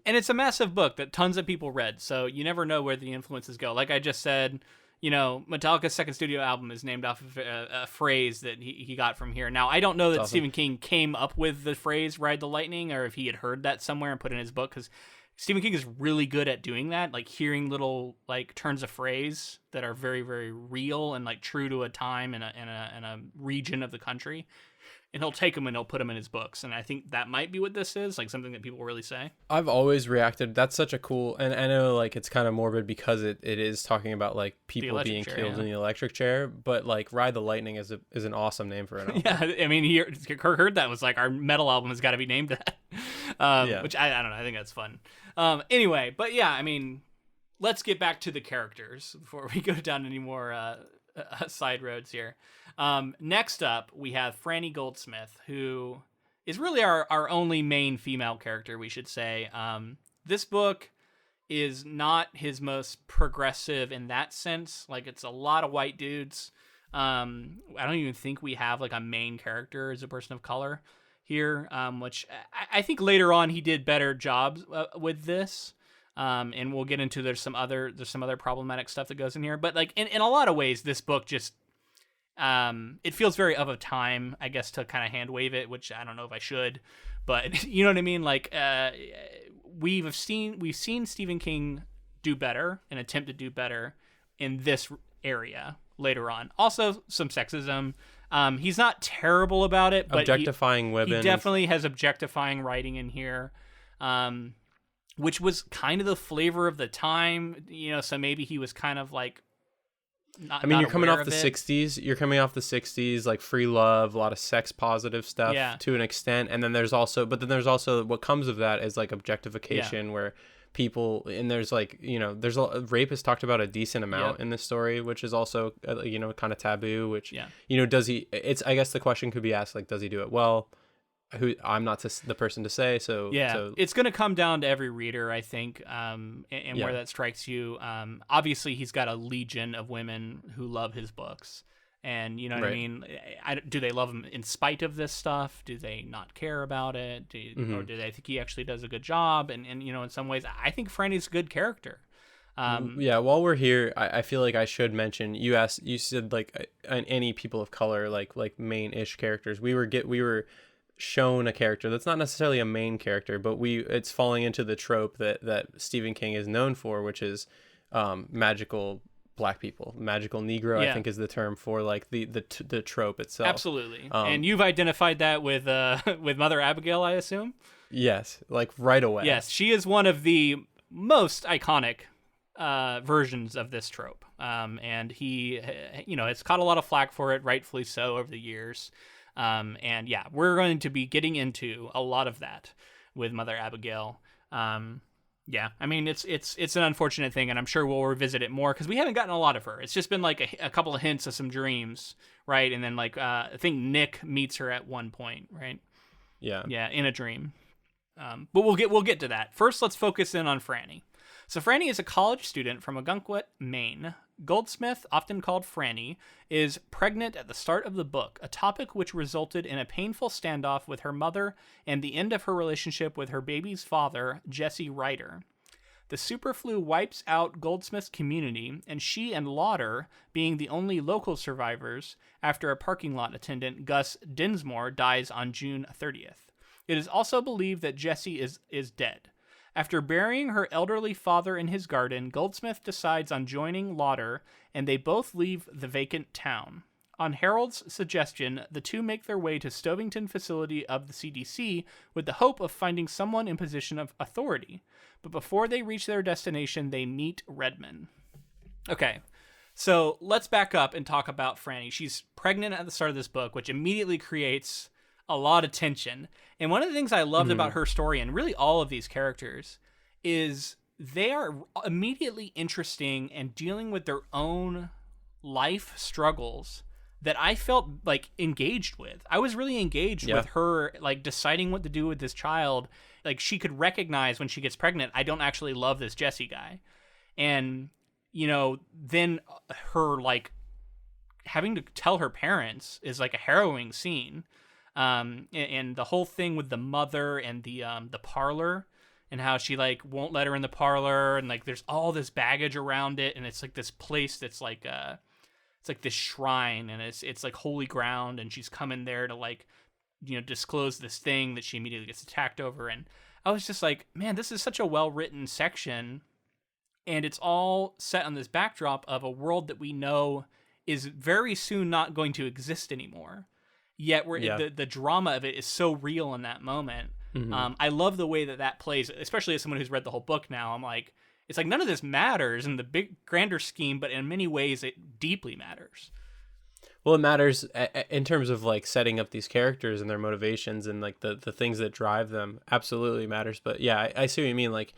And it's a massive book that tons of people read, so you never know where the influences go. Like I just said, Metallica's second studio album is named off of a phrase that he got from here. Now, I don't know that Stephen King came up with the phrase Ride the Lightning, or if he had heard that somewhere and put it in his book, because Stephen King is really good at doing that, like hearing little like turns of phrase that are very, very real and like true to a time and a region of the country. And he'll take them and he'll put them in his books. And I think that might be what this is, like something that people really say. I've always reacted. That's such a cool, and I know like it's kind of morbid because it is talking about like people being killed in the electric chair. But like Ride the Lightning is an awesome name for an album. Yeah, I mean, Kirk heard that was like, our metal album has got to be named that. Which I don't know. I think that's fun. Anyway, but yeah, I mean, let's get back to the characters before we go down any more side roads here. Next up, we have Frannie Goldsmith, who is really our only main female character, we should say. This book is not his most progressive in that sense. Like, it's a lot of white dudes. I don't even think we have like a main character as a person of color here, which I think later on he did better jobs with this. And we'll get into there's some other problematic stuff that goes in here, but like in a lot of ways, this book just it feels very of a time, I guess, to kind of hand wave it, which I don't know if I should, but you know what I mean? Like we've seen Stephen King do better and attempt to do better in this area later on. Also some sexism. He's not terrible about it, but objectifying women. He definitely has objectifying writing in here. Which was kind of the flavor of the time, so maybe he was kind of like not, you're coming off the 60s. You're coming off the 60s, like free love, a lot of sex positive stuff to an extent. And then there's also what comes of that is like objectification where people, and there's like, there's rape is talked about a decent amount in this story, which is also, kind of taboo, which, does he, I guess the question could be asked, like, does he do it well? Who I'm not the person to say, so it's going to come down to every reader, I think, and where that strikes you. Obviously, he's got a legion of women who love his books, and you know what I mean. Do they love him in spite of this stuff? Do they not care about it? Or do they think he actually does a good job? And in some ways, I think Frannie's a good character. While we're here, I feel like I should mention, you said like any people of color, like main-ish characters. We were shown a character that's not necessarily a main character, but it's falling into the trope that Stephen King is known for, which is magical black people, magical Negro. I think is the term for like the trope itself. Absolutely. And you've identified that with Mother Abigail, I assume. Yes, like right away. Yes, she is one of the most iconic versions of this trope, and he has caught a lot of flack for it, rightfully so, over the years. And we're going to be getting into a lot of that with Mother Abigail. I mean, it's an unfortunate thing, and I'm sure we'll revisit it more because we haven't gotten a lot of her. It's just been like a couple of hints of some dreams, right? And then like I think Nick meets her at one point, right? Yeah, in a dream. But we'll get to that. First, let's focus in on Frannie. So Frannie is a college student from Ogunquit, Maine. Goldsmith, often called Frannie, is pregnant at the start of the book, a topic which resulted in a painful standoff with her mother and the end of her relationship with her baby's father, Jesse Ryder. The superflu wipes out Goldsmith's community, and she and Lauder, being the only local survivors, after a parking lot attendant, Gus Dinsmore, dies on June 30th. It is also believed that Jessie is dead. After burying her elderly father in his garden, Goldsmith decides on joining Lauder, and they both leave the vacant town. On Harold's suggestion, the two make their way to Stovington facility of the CDC with the hope of finding someone in position of authority. But before they reach their destination, they meet Redman. Okay, so let's back up and talk about Frannie. She's pregnant at the start of this book, which immediately creates a lot of tension. And one of the things I loved about her story, and really all of these characters, is they are immediately interesting and dealing with their own life struggles that I felt like engaged with. I was really engaged with her, like deciding what to do with this child. Like she could recognize when she gets pregnant, I don't actually love this Jesse guy. And, you know, then her like having to tell her parents is like a harrowing scene. And the whole thing with the mother and the parlor and how she like won't let her in the parlor. And like, there's all this baggage around it. And it's like this place that's like, it's like this shrine, and it's like holy ground, and she's coming there to like, you know, disclose this thing that she immediately gets attacked over. And I was just like, man, this is such a well-written section, and it's all set on this backdrop of a world that we know is very soon not going to exist anymore. Yet the drama of it is so real in that moment. I love the way that plays, especially as someone who's read the whole book now. I'm like, it's like none of this matters in the big grander scheme, but in many ways it deeply matters. Well, it matters in terms of like setting up these characters and their motivations and like the things that drive them. Absolutely matters. But yeah, I see what you mean. Like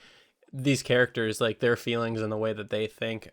these characters, like their feelings and the way that they think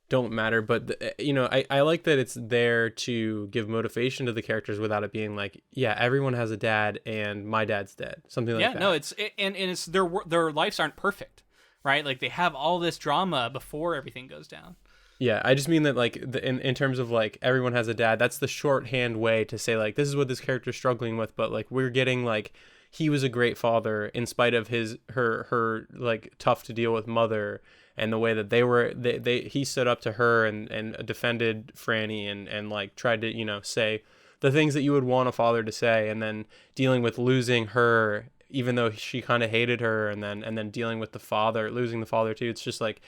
don't matter. But, you know, I like that it's there to give motivation to the characters without it being like, yeah, everyone has a dad and my dad's dead. Something like that. Yeah, no, it's their lives aren't perfect. Right? Like they have all this drama before everything goes down. Yeah, I just mean that like in terms of like everyone has a dad, that's the shorthand way to say like this is what this character's struggling with, but like we're getting like he was a great father in spite of her like tough to deal with mother, and the way that he stood up to her and defended Frannie and like tried to, you know, say the things that you would want a father to say, and then dealing with losing her even though she kind of hated her, and then dealing with losing the father too. It's just like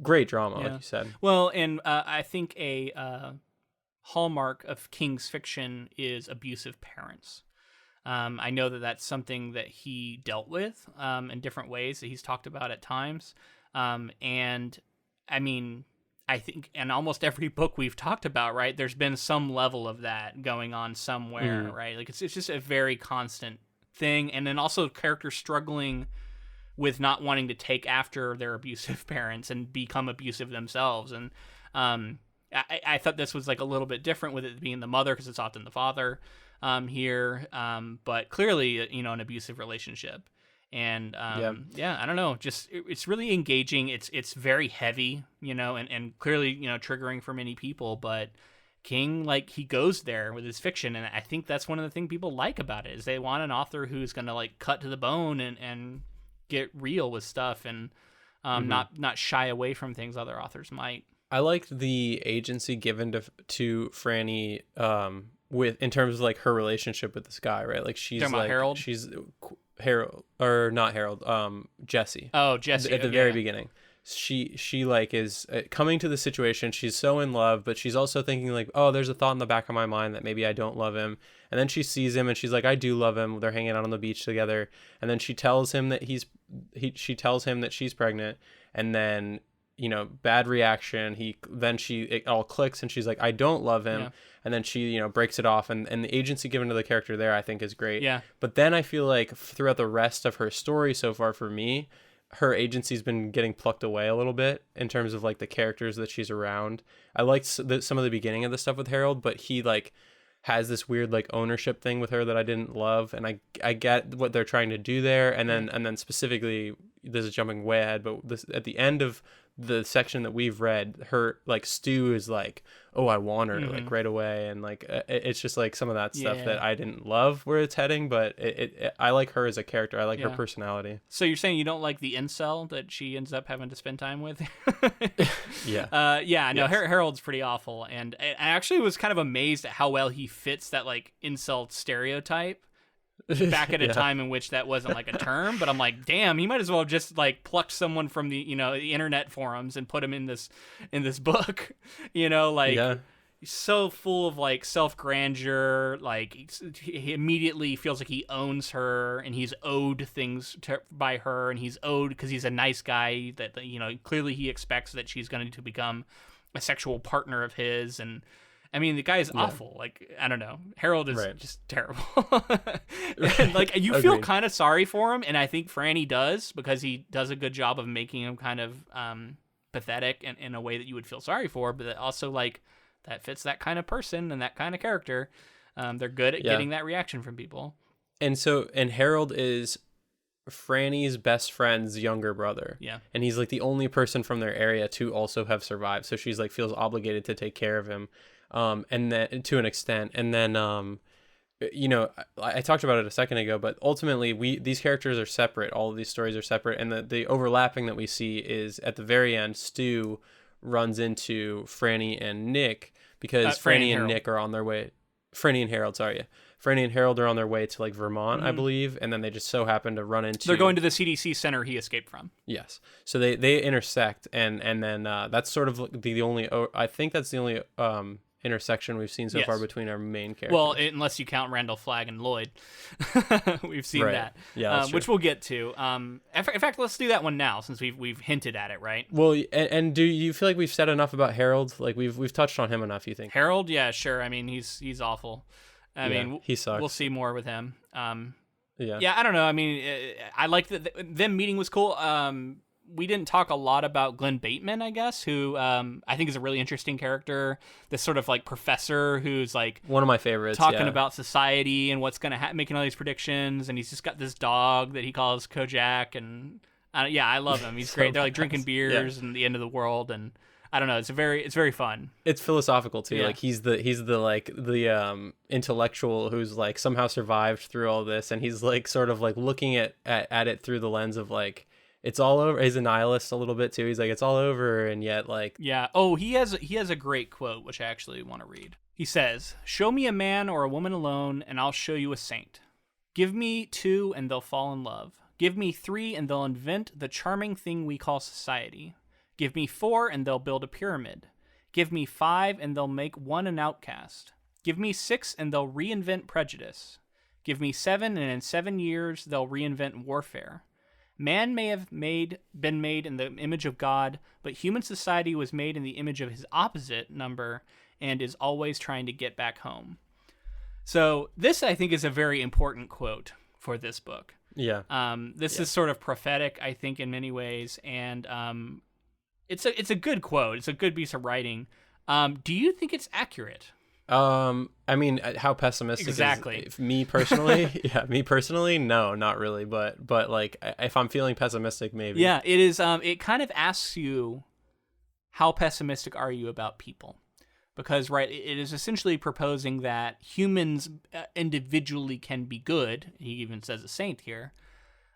great drama, like you said. Well, and I think a hallmark of King's fiction is abusive parents. I know that that's something that he dealt with in different ways that he's talked about at times. And I mean, I think in almost every book we've talked about, right, there's been some level of that going on somewhere, right? Like it's just a very constant thing. And then also characters struggling with not wanting to take after their abusive parents and become abusive themselves. And I thought this was like a little bit different with it being the mother, because it's often the father here, but clearly, you know, an abusive relationship. And yeah, I don't know, just it's really engaging. It's very heavy, you know, and clearly, you know, triggering for many people, but King, like, he goes there with his fiction, and I think that's one of the things people like about it, is they want an author who's going to like cut to the bone and get real with stuff, and not shy away from things other authors might. I liked the agency given to Frannie with in terms of like her relationship with this guy, right? Like she's talking like about Harold? She's Harold, or not Harold, Jesse. Oh, Jesse at the very beginning. She like is coming to the situation. She's so in love, but she's also thinking like, oh, there's a thought in the back of my mind that maybe I don't love him. And then she sees him and she's like, I do love him. They're hanging out on the beach together. And then she tells him that she tells him that she's pregnant. And then, you know, bad reaction. It all clicks and she's like, I don't love him. Yeah. And then she, you know, breaks it off. And the agency given to the character there, I think, is great. Yeah. But then I feel like throughout the rest of her story so far, for me, her agency's been getting plucked away a little bit in terms of like the characters that she's around. I liked some of the beginning of the stuff with Harold, but he like has this weird like ownership thing with her that I didn't love, and I get what they're trying to do there, and then specifically, this is jumping way ahead, but this at the end of the section that we've read, her like Stu is like, oh, I want her like right away, and like it's just like some of that stuff that I didn't love where it's heading, but I like her as a character. I like her personality. So you're saying you don't like the incel that she ends up having to spend time with? Harold's pretty awful, and I actually was kind of amazed at how well he fits that like incel stereotype. Back at a time in which that wasn't like a term, but I'm like, damn, he might as well have just like plucked someone from the the internet forums and put him in this book. He's so full of like self grandeur, like he immediately feels like he owns her and he's owed things by her, and he's owed because he's a nice guy that clearly he expects that she's going to become a sexual partner of his. And I mean, the guy is awful. Like, I don't know. Harold is just terrible. And, like, you feel kind of sorry for him, and I think Frannie does, because he does a good job of making him kind of pathetic and in a way that you would feel sorry for, but also, like, that fits that kind of person and that kind of character. They're good at getting that reaction from people. And Harold is Frannie's best friend's younger brother. Yeah. And he's, like, the only person from their area to also have survived, so she's, like, feels obligated to take care of him. And then to an extent, and then, I talked about it a second ago, but ultimately these characters are separate. All of these stories are separate. And the overlapping that we see is at the very end, Stu runs into Frannie and Nick because Frannie and Nick are on their way. Frannie and Harold, sorry. Yeah. Frannie and Harold are on their way to like Vermont, I believe. And then they just so happen to run into. They're going to the CDC center he escaped from. Yes. So they intersect. And then that's sort of the only, I think that's the only, intersection we've seen so far between our main characters. Well, unless you count Randall Flagg and Lloyd. We've seen that. Yeah, which we'll get to. In fact, let's do that one now since we've hinted at it, right? Well, and do you feel like we've said enough about Harold? Like we've touched on him enough, you think? Harold, yeah, sure. I mean, he's awful. I mean, he sucks. We'll see more with him. Yeah, I don't know. I mean, I like that them meeting was cool. We didn't talk a lot about Glenn Bateman, I guess, who I think is a really interesting character. This sort of like professor who's like one of my favorites, talking about society and what's going to making all these predictions. And he's just got this dog that he calls Kojak. And I love him. He's great. They're like drinking beers and the end of the world. And I don't know. It's very fun. It's philosophical too. Yeah. Like he's the intellectual who's like somehow survived through all this. And he's like sort of like looking at it through the lens of like, it's all over. He's a nihilist a little bit too. He's like, it's all over, and yet like he has a great quote which I actually want to read. He says, "Show me a man or a woman alone, and I'll show you a saint. Give me 2, and they'll fall in love. Give me 3, and they'll invent the charming thing we call society. Give me 4, and they'll build a pyramid. Give me 5, and they'll make one an outcast. Give me 6, and they'll reinvent prejudice. Give me 7, and in 7 years they'll reinvent warfare. Man may have been made in the image of God, but human society was made in the image of his opposite number and is always trying to get back home." So this, I think, is a very important quote for this book. Yeah. This is sort of prophetic, I think, in many ways, and it's a good quote. It's a good piece of writing. Do you think it's accurate? I mean, how pessimistic exactly is me personally? Me personally, no, not really, but like if I'm feeling pessimistic, maybe. Yeah, it is. It kind of asks you, how pessimistic are you about people? Because it is essentially proposing that humans individually can be good. He even says a saint here.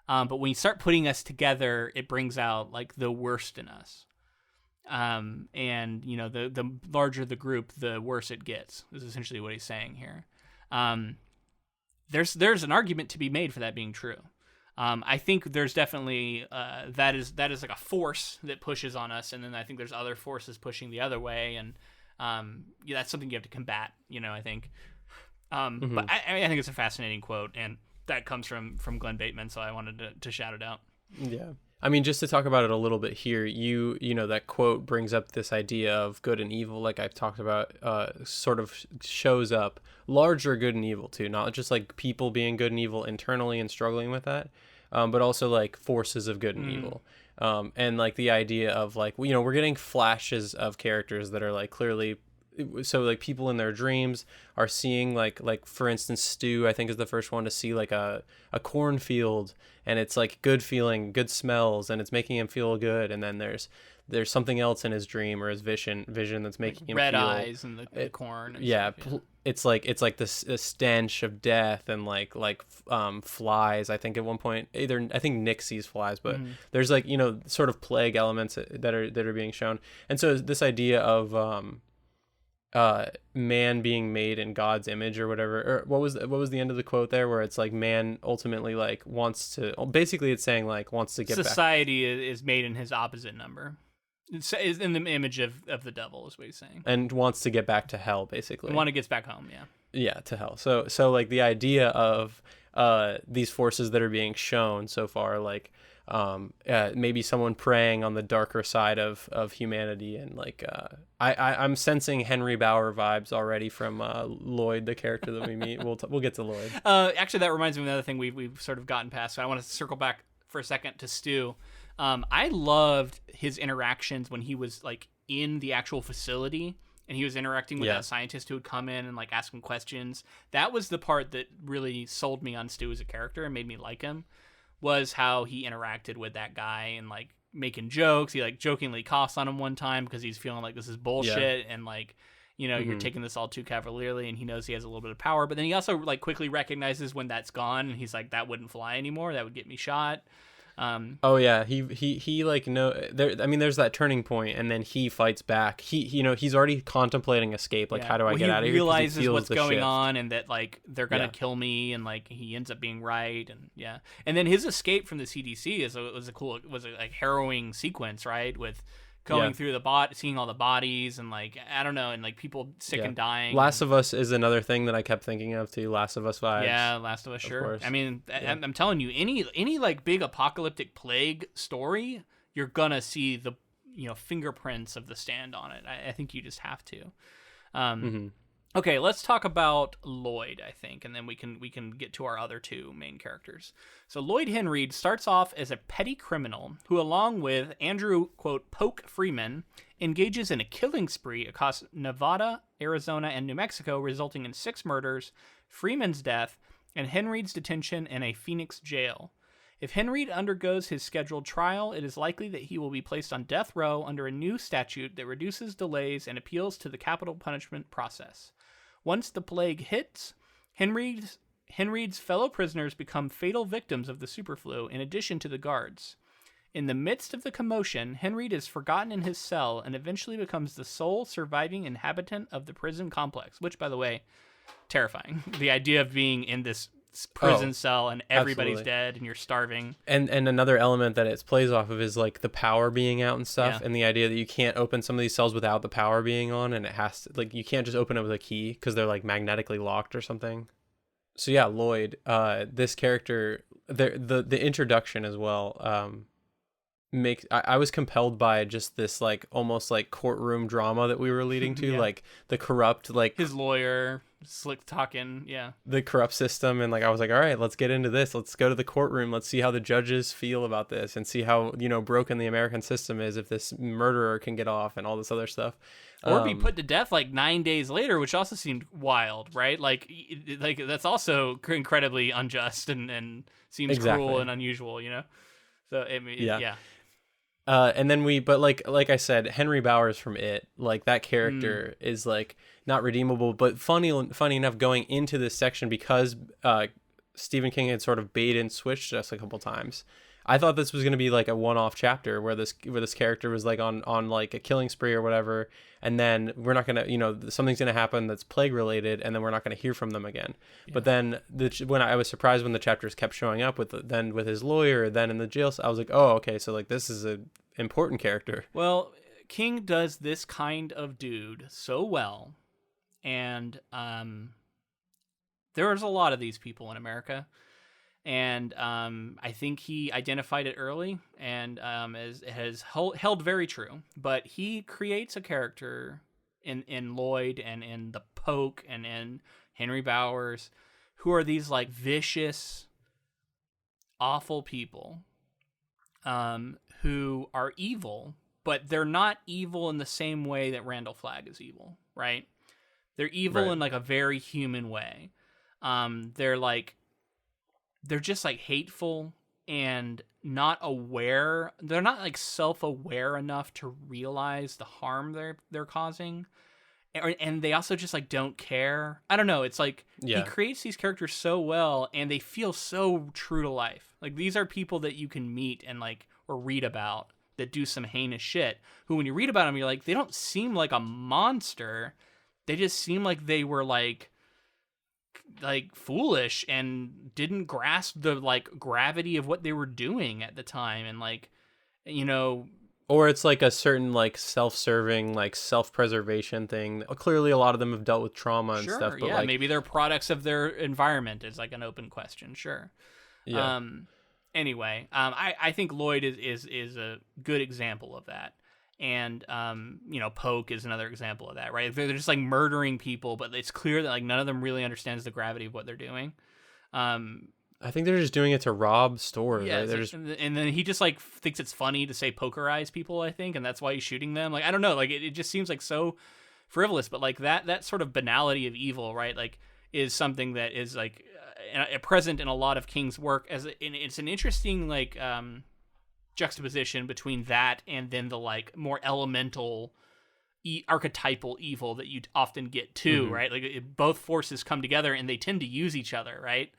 But when you start putting us together, it brings out like the worst in us. And the larger the group, the worse it gets, is essentially what he's saying here. There's an argument to be made for that being true. I think there's definitely that is like a force that pushes on us, and then I think there's other forces pushing the other way, and that's something you have to combat. I think. But I think it's a fascinating quote, and that comes from Glenn Bateman, so I wanted to shout it out. Yeah. I mean, just to talk about it a little bit here, you know, that quote brings up this idea of good and evil, like I've talked about, sort of shows up larger good and evil too, not just like people being good and evil internally and struggling with that, but also like forces of good and evil. And like the idea of like, we're getting flashes of characters that are like clearly so like people in their dreams are seeing like for instance, Stu, I think, is the first one to see like a cornfield, and it's like good feeling, good smells, and it's making him feel good. And then there's something else in his dream or his vision that's making him red feel eyes and the corn. And yeah, stuff, yeah. it's like this stench of death and like flies. I think at one point, I think Nick sees flies, but there's like, sort of plague elements that are being shown. And so this idea of man being made in God's image or whatever, or what was the end of the quote there, where it's like man ultimately like wants to, basically it's saying like wants to get society is made in his opposite number. It's in the image of the devil is what he's saying, and wants to get back to hell, basically. And when it gets back home, yeah, to hell. So like the idea of these forces that are being shown so far, like maybe someone preying on the darker side of humanity, and like I'm sensing Henry Bauer vibes already from Lloyd, the character that we meet. We'll get to Lloyd. Actually, that reminds me of another thing we've sort of gotten past. So I want to circle back for a second to Stu. I loved his interactions when he was like in the actual facility and he was interacting with that scientist who would come in and like ask him questions. That was the part that really sold me on Stu as a character and made me like him, was how he interacted with that guy and like making jokes. He like jokingly coughs on him one time because he's feeling like this is bullshit and like, you're taking this all too cavalierly, and he knows he has a little bit of power. But then he also like quickly recognizes when that's gone, and he's like, that wouldn't fly anymore. That would get me shot. He like there. I mean, there's that turning point, and then he fights back. He's already contemplating escape. Like, how do I get out of here? He realizes what's going on, and that like they're gonna kill me, and like he ends up being right, and then his escape from the CDC was a like harrowing sequence, right? With going through the seeing all the bodies, and like I don't know, and like people sick and dying. Last of Us is another thing that I kept thinking of too. Last of Us vibes. Yeah, Last of Us, sure. I mean, I'm telling you, any like big apocalyptic plague story, you're gonna see the fingerprints of The Stand on it. I think you just have to. Okay, let's talk about Lloyd, I think, and then we can get to our other two main characters. So Lloyd Henried starts off as a petty criminal who, along with Andrew, quote, Poke Freeman, engages in a killing spree across Nevada, Arizona, and New Mexico, resulting in 6 murders, Freeman's death, and Henried's detention in a Phoenix jail. If Henried undergoes his scheduled trial, it is likely that he will be placed on death row under a new statute that reduces delays and appeals to the capital punishment process. Once the plague hits, Henried's fellow prisoners become fatal victims of the superflu in addition to the guards. In the midst of the commotion, Henried is forgotten in his cell and eventually becomes the sole surviving inhabitant of the prison complex, which, by the way, terrifying. The idea of being in this prison cell and everybody's dead and you're starving. And another element that it plays off of is like the power being out and stuff, and the idea that you can't open some of these cells without the power being on, and it has to, like, you can't just open it with a key because they're like magnetically locked or something. So yeah, Lloyd, this character, the introduction as well, I was compelled by just this like almost like courtroom drama that we were leading to, like the corrupt, like his lawyer slick talking, the corrupt system, and like I was like, all right, let's get into this. Let's go to the courtroom. Let's see how the judges feel about this, and see how broken the American system is if this murderer can get off and all this other stuff, or be put to death like 9 days later, which also seemed wild, right? Like that's also incredibly unjust and seems cruel and unusual, So and then like I said, Henry Bowers from It, like that character is like not redeemable, but funny enough going into this section, because Stephen King had sort of bait and switched us a couple times. I thought this was going to be like a one-off chapter where this character was like on like a killing spree or whatever, and then we're not going to, something's going to happen that's plague related, and then we're not going to hear from them again. But then when I was surprised when the chapters kept showing up with his lawyer, then in the jail, I was like, oh, okay, so like this is a important character. Well, King does this kind of dude so well, and there's a lot of these people in America. And I think he identified it early, and has held very true. But he creates a character in Lloyd and in the Poke and in Henry Bowers, who are these like vicious, awful people who are evil, but they're not evil in the same way that Randall Flagg is evil, right? They're evil Right. in like a very human way. They're just like hateful and not aware. They're not like self-aware enough to realize the harm they're causing. And they also just like don't care. I don't know. It's like he Yeah. creates these characters so well, and they feel so true to life. Like these are people that you can meet and like or read about that do some heinous shit. Who, when you read about them, you're like, they don't seem like a monster. They just seem like they were like foolish and didn't grasp the like gravity of what they were doing at the time, and like, you know. Or it's like a certain like self-serving, like self-preservation thing. Clearly, a lot of them have dealt with trauma and stuff. But Yeah, like, maybe they're products of their environment is like an open question. Sure. yeah, Anyway, I think Lloyd is a good example of that. And, Poke is another example of that, right? They're just like murdering people, but it's clear that like none of them really understands the gravity of what they're doing. I think they're just doing it to rob stores. Yeah, Right? They're just and then he just like thinks it's funny to say pokerize people, I think, and that's why he's shooting them. Like, I don't know, like it just seems like so frivolous, but like that sort of banality of evil, right? Like is something that is like present in a lot of King's work it's an interesting like juxtaposition between that and then the like more elemental archetypal evil that you often get too, right? Like both forces come together and they tend to use each other, right?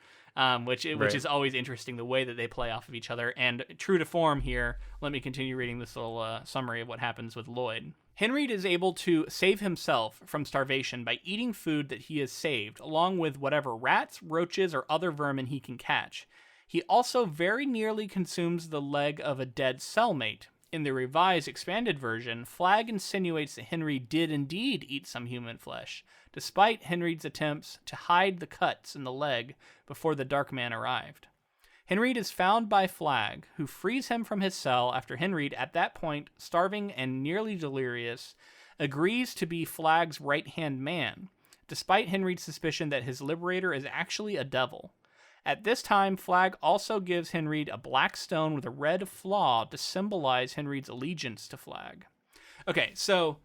Which is always interesting, the way that they play off of each other. And true to form here, let me continue reading this little summary of what happens with Lloyd. Henried is able to save himself from starvation by eating food that he has saved, along with whatever rats, roaches, or other vermin he can catch. He also very nearly consumes the leg of a dead cellmate. In the revised expanded version, Flagg insinuates that Henried did indeed eat some human flesh, despite Henried's attempts to hide the cuts in the leg before the Dark Man arrived. Henried is found by Flagg, who frees him from his cell after Henried, at that point starving and nearly delirious, agrees to be Flagg's right-hand man, despite Henried's suspicion that his liberator is actually a devil. At this time, Flagg also gives Henried a black stone with a red flaw to symbolize Henried's allegiance to Flagg. Okay, so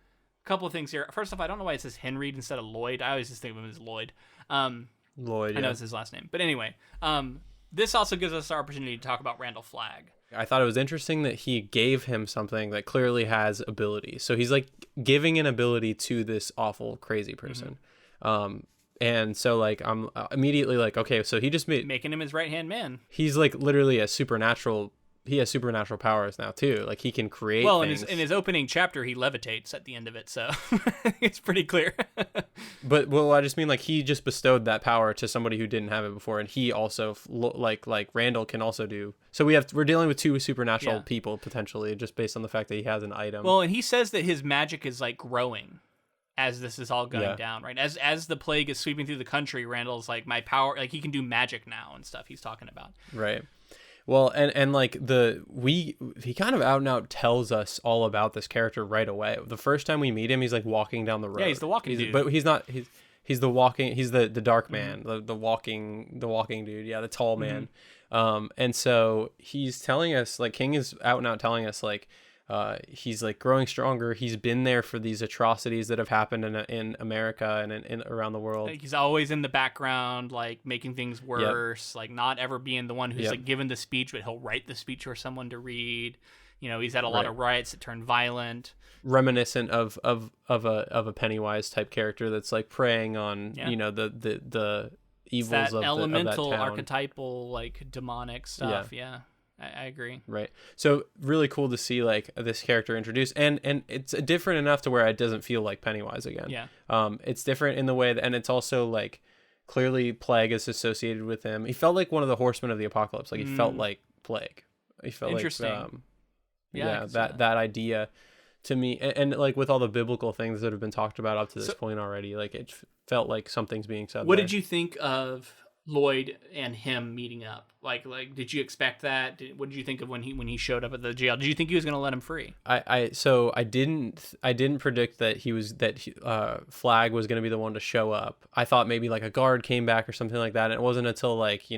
a couple of things here. First off, I don't know why it says Henried instead of Lloyd. I always just think of him as Lloyd. Lloyd. I know it's his last name. But anyway, this also gives us our opportunity to talk about Randall Flagg. I thought it was interesting that he gave him something that clearly has ability. So he's like giving an ability to this awful, crazy person. And so like I'm immediately like, okay, so he just Making him his right-hand man. he's like literally a supernatural. He has supernatural powers now too. Like he can create things. In his opening chapter, he levitates at the end of it, so it's pretty clear. But I just mean like he just bestowed that power to somebody who didn't have it before, and he also like Randall can also do. So we're dealing with two supernatural people potentially, just based on the fact that he has an item. Well, and he says that his magic is like growing as this is all going down, right? As the plague is sweeping through the country, Randall's like, my power, like he can do magic now and stuff. He's talking about right. Well, and like he kind of out and out tells us all about this character right away. The first time we meet him, he's like walking down the road. Yeah, he's the walking dude. But he's not. He's the dark man, the walking dude. Yeah, the tall man. And so he's telling us, like, King is out and out telling us, like, he's like growing stronger. He's been there for these atrocities that have happened in America and in around the world. Like, he's always in the background, like making things worse, like not ever being the one who's like given the speech, but he'll write the speech for someone to read. You know, he's had a lot of riots that turned violent. Reminiscent of a Pennywise type character that's like preying on the evils of elemental, that town. Archetypal, like demonic stuff. Yeah. I agree. Right. So really cool to see like this character introduced, and it's different enough to where it doesn't feel like Pennywise again. Yeah. It's different in the way that, and it's also like clearly Plague is associated with him. He felt like one of the horsemen of the apocalypse. Like he felt like Plague. He felt interesting. That idea to me, and like with all the biblical things that have been talked about up to this point already, like it felt like something's being said. What did you think of Lloyd and him meeting up? Like did you expect that? What did you think of when he showed up at the jail? Did you think he was going to let him free? I didn't predict that Flagg was going to be the one to show up. I thought maybe like a guard came back or something like that, and it wasn't until like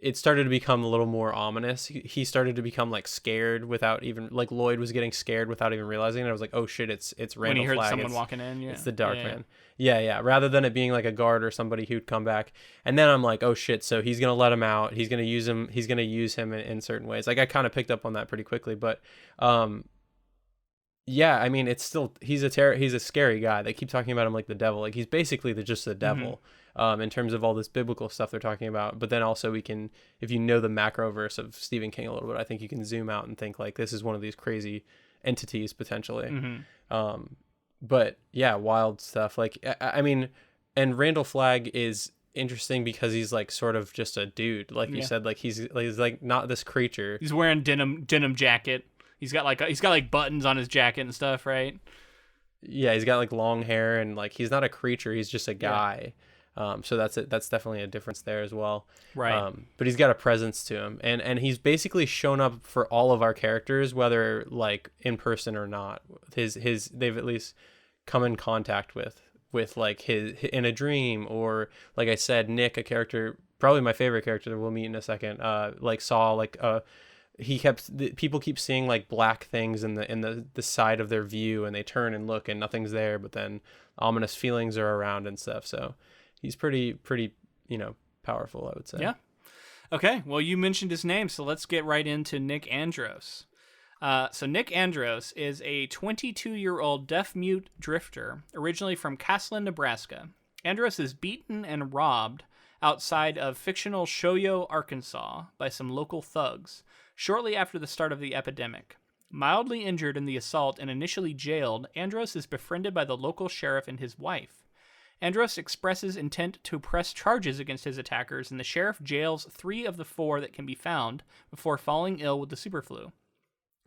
it started to become a little more ominous. He started to become like scared without even like Lloyd was getting scared without even realizing it. I was like, oh shit, it's Randall when he heard Flagg. someone walking in. Yeah, it's the Dark yeah, Man. Yeah. Rather than it being like a guard or somebody who'd come back. And then I'm like, oh shit, so he's gonna let him out. He's gonna use him. He's gonna use him in certain ways. Like I kind of picked up on that pretty quickly, but yeah, I mean, it's still he's a scary guy. They keep talking about him like the devil. Like he's basically just the devil. In terms of all this biblical stuff they're talking about. But then also we can, if you know the macroverse of Stephen King a little bit, I think you can zoom out and think like this is one of these crazy entities potentially. But yeah, wild stuff. Like, I mean, and Randall Flagg is interesting because he's like sort of just a dude. Like you said, like he's like not this creature. He's wearing denim jacket. He's got like buttons on his jacket and stuff, right? Yeah, he's got like long hair and like he's not a creature. He's just a guy. So that's definitely a difference there as well. Right. But he's got a presence to him, and he's basically shown up for all of our characters, whether like in person or not. They've at least come in contact with like his in a dream, or like I said, Nick, a character, probably my favorite character that we'll meet in a second. Like saw like people keep seeing like black things in the side of their view, and they turn and look, and nothing's there, but then ominous feelings are around and stuff. So. He's pretty, powerful, I would say. Yeah. Okay. Well, you mentioned his name, so let's get right into Nick Andros. So Nick Andros is a 22-year-old deaf-mute drifter, originally from Caslin, Nebraska. Andros is beaten and robbed outside of fictional Shoyo, Arkansas, by some local thugs, shortly after the start of the epidemic. Mildly injured in the assault and initially jailed, Andros is befriended by the local sheriff and his wife. Andros expresses intent to press charges against his attackers, and the sheriff jails 3 of the 4 that can be found before falling ill with the superflu.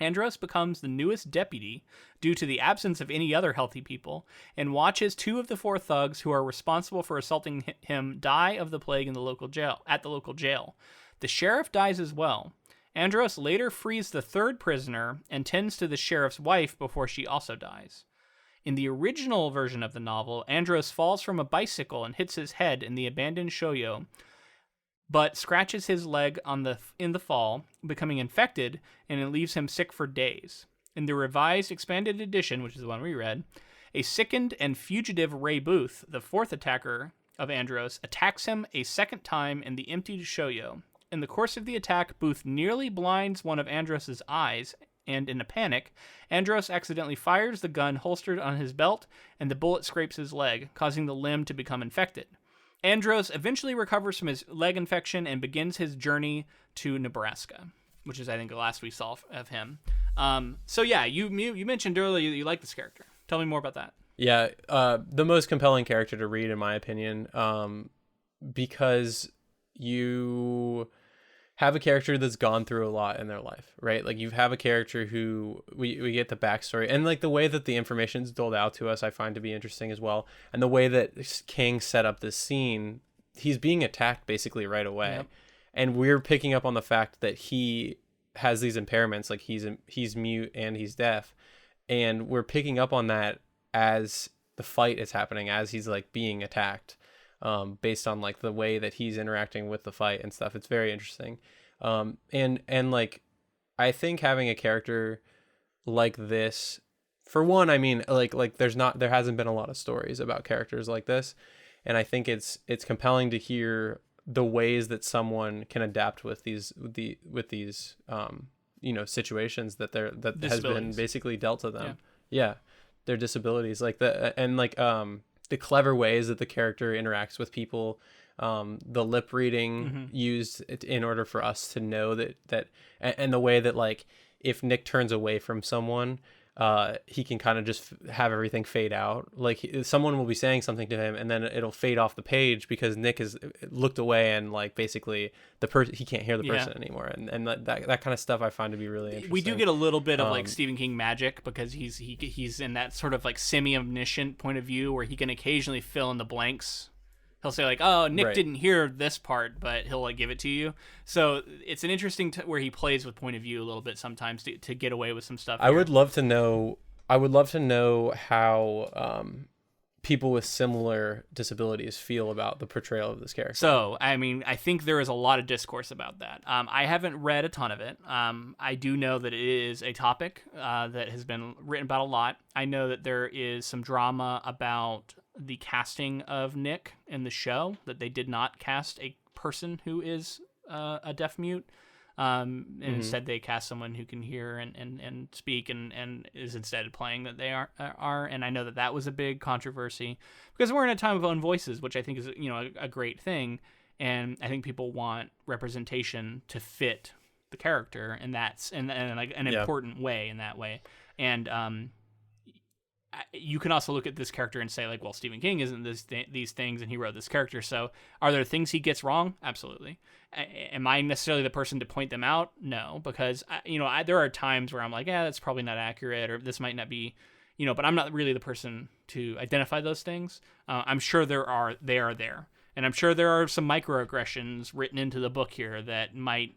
Andros becomes the newest deputy due to the absence of any other healthy people, and watches 2 of the 4 thugs who are responsible for assaulting him die of the plague in the local jail. The sheriff dies as well. Andros later frees the 3rd prisoner and tends to the sheriff's wife before she also dies. In the original version of the novel, Andros falls from a bicycle and hits his head in the abandoned Shoyo, but scratches his leg in the fall, becoming infected, and it leaves him sick for days. In the revised expanded edition, which is the one we read, a sickened and fugitive Ray Booth, the 4th attacker of Andros, attacks him a second time in the emptied Shoyo. In the course of the attack, Booth nearly blinds one of Andros' eyes, and in a panic, Andros accidentally fires the gun holstered on his belt, and the bullet scrapes his leg, causing the limb to become infected. Andros eventually recovers from his leg infection and begins his journey to Nebraska, which is, I think, the last we saw of him. So yeah, you mentioned earlier you like this character. Tell me more about that. Yeah, the most compelling character to read, in my opinion, because you have a character that's gone through a lot in their life, right? Like you have a character who we get the backstory, and like the way that the information is doled out to us, I find to be interesting as well. And the way that King set up this scene, he's being attacked basically right away. Yep. And we're picking up on the fact that he has these impairments, like he's mute and he's deaf. And we're picking up on that as the fight is happening, as he's like being attacked. Based on like the way that he's interacting with the fight and stuff. It's very interesting. And like, I think having a character like this, for one, I mean, like there hasn't been a lot of stories about characters like this. And I think it's compelling to hear the ways that someone can adapt with these situations that has been basically dealt to them. Yeah. Their disabilities, like the clever ways that the character interacts with people, the lip reading used in order for us to know that and the way that like if Nick turns away from someone, he can kind of just have everything fade out. Like someone will be saying something to him and then it'll fade off the page because Nick has looked away and like basically he can't hear the person anymore. And that kind of stuff I find to be really interesting. We do get a little bit of like Stephen King magic because he's in that sort of like semi-omniscient point of view where he can occasionally fill in the blanks. He'll say like, "Oh, Nick didn't hear this part," but he'll like give it to you. So it's an interesting where he plays with point of view a little bit sometimes to get away with some stuff. I would love to know how people with similar disabilities feel about the portrayal of this character. So, I mean, I think there is a lot of discourse about that. I haven't read a ton of it. I do know that it is a topic that has been written about a lot. I know that there is some drama about the casting of Nick in the show, that they did not cast a person who is a deaf mute. And instead they cast someone who can hear and speak and is instead playing that they are. And I know that was a big controversy because we're in a time of own voices, which I think is, a great thing. And I think people want representation to fit the character, and that's in like an important way in that way. And, you can also look at this character and say, like, well, Stephen King isn't these things, and he wrote this character. So are there things he gets wrong? Absolutely. Am I necessarily the person to point them out? No, because, there are times where I'm like, yeah, that's probably not accurate, or this might not be, but I'm not really the person to identify those things. I'm sure they are there. And I'm sure there are some microaggressions written into the book here that might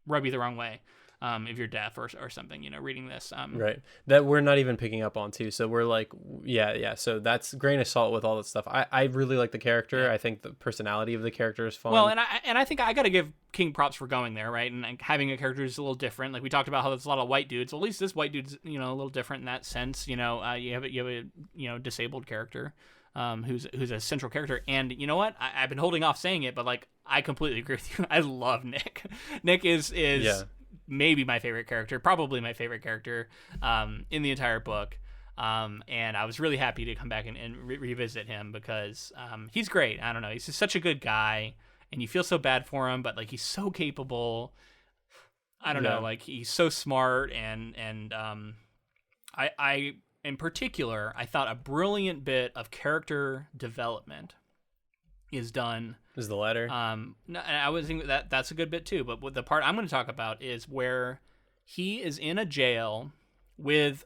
rub you the wrong way. If you're deaf or something, reading this. Right. That we're not even picking up on too. So we're like, yeah. So that's grain of salt with all that stuff. I really like the character. Yeah. I think the personality of the character is fun. Well, and I think I got to give King props for going there, right? And like, having a character is a little different. Like we talked about how there's a lot of white dudes. Well, at least this white dude's, a little different in that sense. You have a disabled character. Who's a central character, and you know what? I've been holding off saying it, but like I completely agree with you. I love Nick. Nick is maybe my favorite character, probably my favorite character in the entire book. And I was really happy to come back and revisit him because he's great. I don't know. He's just such a good guy, and you feel so bad for him, but like he's so capable. I don't know. Like he's so smart, and I in particular, I thought a brilliant bit of character development is done. Is the letter? No, I was thinking that's a good bit too. But the part I'm going to talk about is where he is in a jail with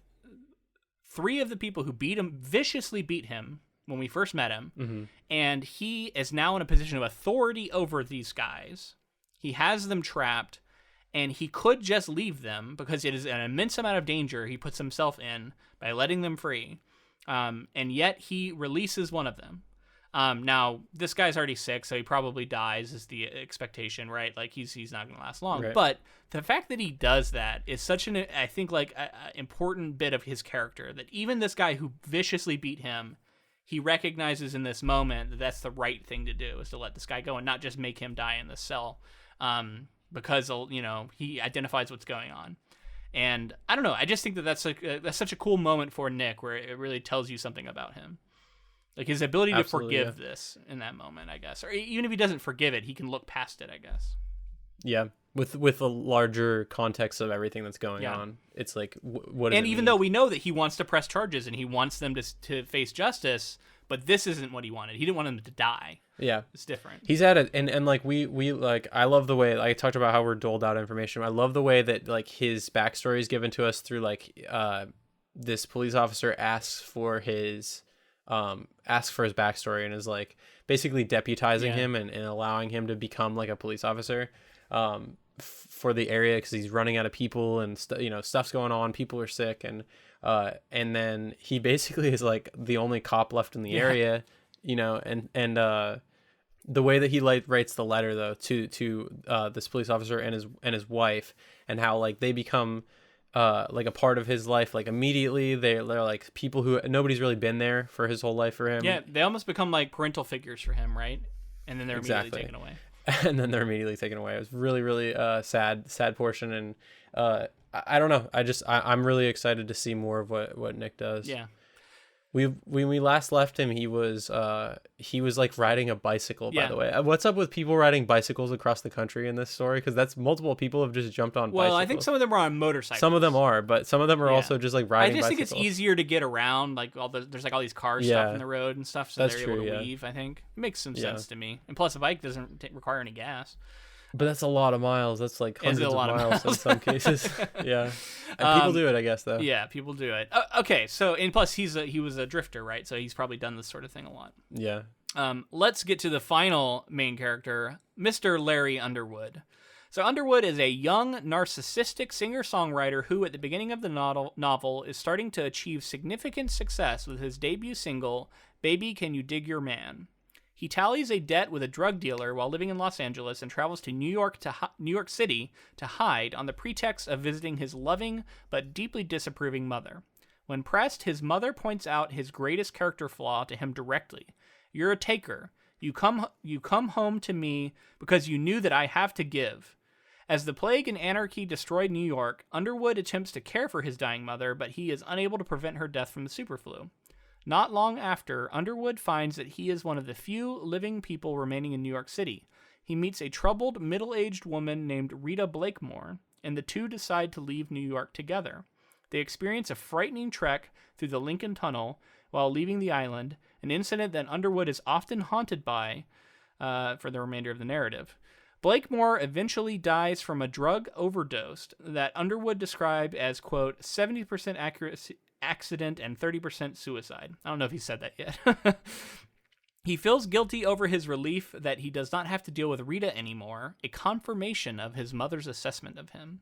3 of the people who viciously beat him when we first met him, and he is now in a position of authority over these guys. He has them trapped, and he could just leave them because it is an immense amount of danger he puts himself in by letting them free, and yet he releases one of them. Now this guy's already sick, so he probably dies is the expectation, right? Like he's not going to last long. Right. But the fact that he does that is such I think like a important bit of his character, that even this guy who viciously beat him, he recognizes in this moment that that's the right thing to do, is to let this guy go and not just make him die in the cell, because he identifies what's going on. And I don't know, I just think that's such a cool moment for Nick, where it really tells you something about him. Like his ability to forgive this in that moment, I guess. Or even if he doesn't forgive it, he can look past it, I guess. Yeah. With a larger context of everything that's going on. It's like, what does and even though we know that he wants to press charges and he wants them to face justice, but this isn't what he wanted. He didn't want them to die. Yeah. It's different. He's at it. And like, we like, I love the way, I talked about how we're doled out information. I love the way that like his backstory is given to us through like, this police officer asks for his backstory and is like basically deputizing him and allowing him to become like a police officer for the area, because he's running out of people and stuff's going on, people are sick, and then he basically is like the only cop left in the area, and the way that he writes the letter though to this police officer and his wife, and how like they become like a part of his life, like immediately they're like people who nobody's really been there for his whole life for him. Yeah, they almost become like parental figures for him, right? And then they're immediately taken away. And then they're immediately taken away. It was really, really sad portion, and I don't know. I'm really excited to see more of what Nick does. Yeah. When we last left him, he was like riding a bicycle, by the way. What's up with people riding bicycles across the country in this story? Because that's multiple people have just jumped on bicycles. Well, I think some of them are on motorcycles. Some of them are, but some of them are also just like riding bicycles. I just think it's easier to get around. Like there's like all these cars stopping the road and stuff, so that's they're able to weave, I think. It makes some sense to me. And plus, a bike doesn't require any gas. But that's a lot of miles. That's like hundreds of miles in some cases. Yeah. And people do it, I guess, though. Yeah, people do it. Okay, so, and plus he was a drifter, right? So he's probably done this sort of thing a lot. Yeah. Let's get to the final main character, Mr. Larry Underwood. So Underwood is a young, narcissistic singer-songwriter who, at the beginning of the novel, is starting to achieve significant success with his debut single, Baby Can You Dig Your Man? He tallies a debt with a drug dealer while living in Los Angeles and travels to New York City to hide on the pretext of visiting his loving but deeply disapproving mother. When pressed, his mother points out his greatest character flaw to him directly. You're a taker. You come home to me because you knew that I have to give. As the plague and anarchy destroyed New York, Underwood attempts to care for his dying mother, but he is unable to prevent her death from the superflu. Not long after, Underwood finds that he is one of the few living people remaining in New York City. He meets a troubled, middle-aged woman named Rita Blakemore, and the two decide to leave New York together. They experience a frightening trek through the Lincoln Tunnel while leaving the island, an incident that Underwood is often haunted by for the remainder of the narrative. Blakemore eventually dies from a drug overdose that Underwood described as, quote, 70% accident and 30% suicide. I don't know if he said that yet. He feels guilty over his relief that he does not have to deal with Rita anymore, a confirmation of his mother's assessment of him.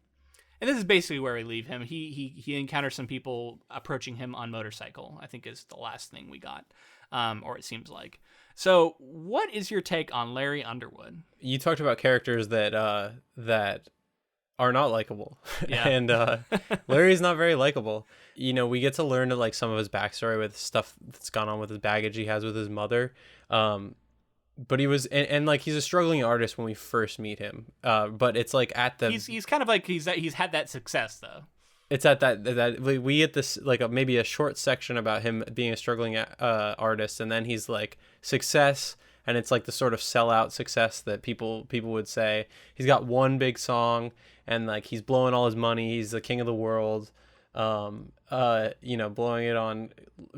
And this is basically where we leave him. He encounters some people approaching him on motorcycle, I think is the last thing we got, or it seems like. So what is your take on Larry Underwood? You talked about characters that are not likable. Yeah. And Larry's not very likable. You know, we get to learn like some of his backstory with stuff that's gone on with his baggage he has with his mother. But he was, and like he's a struggling artist when we first meet him. But it's like at the he's kind of like he's had that success though. It's at that we get this like maybe a short section about him being a struggling artist, and then he's like success, and it's like the sort of sellout success that people would say. He's got one big song, and like he's blowing all his money. He's the king of the world, you know, blowing it on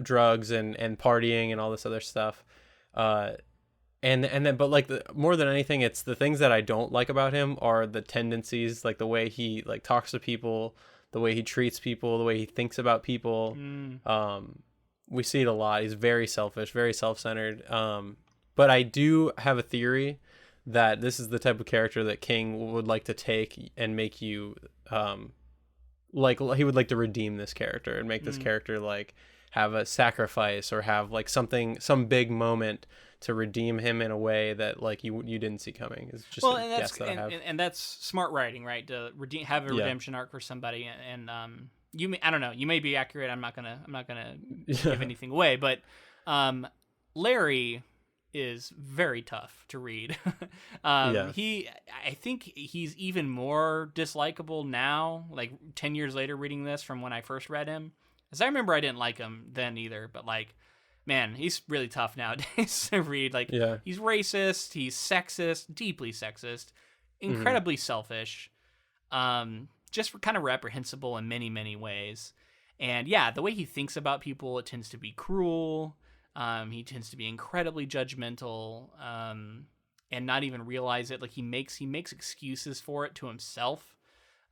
drugs and partying and all this other stuff. And then, but like more than anything, it's the things that I don't like about him are the tendencies, like the way he like talks to people, the way he treats people, the way he thinks about people. We see it a lot. He's very selfish, very self-centered. But I do have a theory that this is the type of character that King would like to take and make you, like he would like to redeem this character and make this character like have a sacrifice or have like some big moment to redeem him in a way that like you didn't see coming. It's just well, a and guess that I have. And that's smart writing, right? To have a redemption arc for somebody, and I don't know, you may be accurate. I'm not gonna give anything away, but Larry is very tough to read. I think he's even more dislikable now, like 10 years later reading this from when I first read him. As I remember, I didn't like him then either, but like, man, he's really tough nowadays to read. Like, he's racist, he's sexist, deeply sexist, incredibly selfish, just kind of reprehensible in many, many ways. And yeah, the way he thinks about people, it tends to be cruel. He tends to be incredibly judgmental, and not even realize it. Like he makes excuses for it to himself.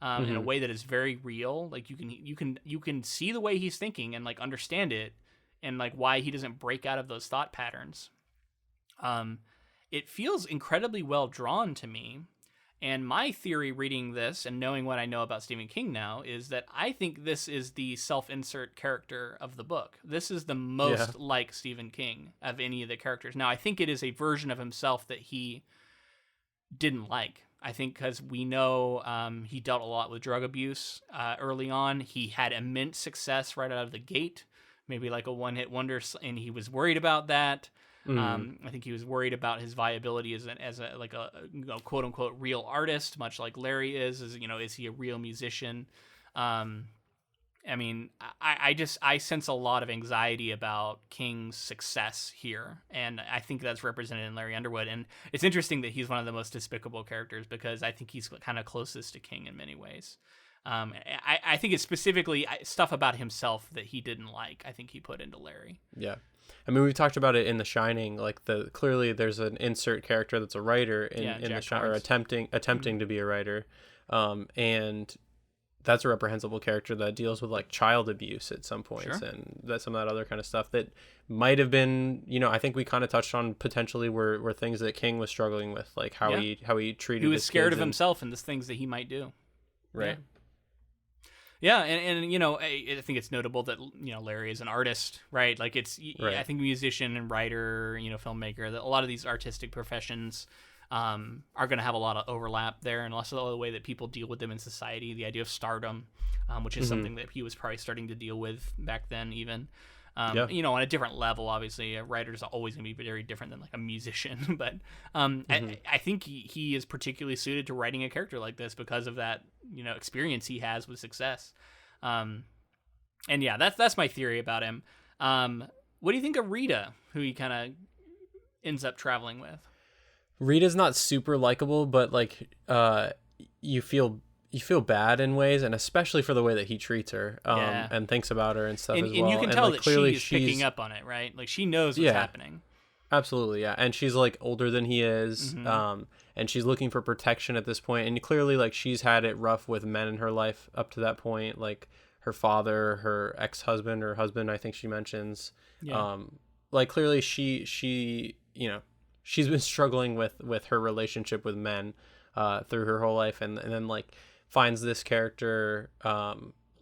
In a way that is very real. Like you can see the way he's thinking and like understand it, and like why he doesn't break out of those thought patterns. It feels incredibly well drawn to me. And my theory reading this and knowing what I know about Stephen King now is that I think this is the self-insert character of the book. This is the most like Stephen King of any of the characters. Now, I think it is a version of himself that he didn't like. I think because we know he dealt a lot with drug abuse early on. He had immense success right out of the gate, maybe like a one-hit wonder, and he was worried about that. I think he was worried about his viability as a quote unquote real artist, much like Larry is. Is he a real musician? I mean, I sense a lot of anxiety about King's success here, and I think that's represented in Larry Underwood. And it's interesting that he's one of the most despicable characters because I think he's kind of closest to King in many ways. I think it's specifically stuff about himself that he didn't like. I think he put into Larry. Yeah. I mean, we talked about it in The Shining. Like clearly, there's an insert character that's a writer in The Shining, or attempting to be a writer, and that's a reprehensible character that deals with like child abuse at some points, Sure. and that some of that other kind of stuff that might have been, I think we kind of touched on potentially were things that King was struggling with, like how he treated He was his scared kids of himself and the things that he might do. right. Yeah, and I think it's notable that Larry is an artist, right? Like Right. I think musician and writer, filmmaker, that a lot of these artistic professions are going to have a lot of overlap there, and also the way that people deal with them in society. The idea of stardom, which is something that he was probably starting to deal with back then, even. On a different level, obviously, a writer's always going to be very different than like a musician. But I think he is particularly suited to writing a character like this because of that, experience he has with success. And yeah, that's my theory about him. What do you think of Rita, who he kind of ends up traveling with? Rita's not super likable, but like you feel bad in ways, and especially for the way that he treats her and thinks about her and stuff as well. And you can tell like, that clearly she's picking up on it, right? Like she knows what's happening. Absolutely, yeah. And she's like older than he is, and she's looking for protection at this point. And clearly, like she's had it rough with men in her life up to that point, like her father, her ex-husband, or husband, I think she mentions. Yeah. Like clearly, she she's been struggling with her relationship with men through her whole life, and then like finds this character,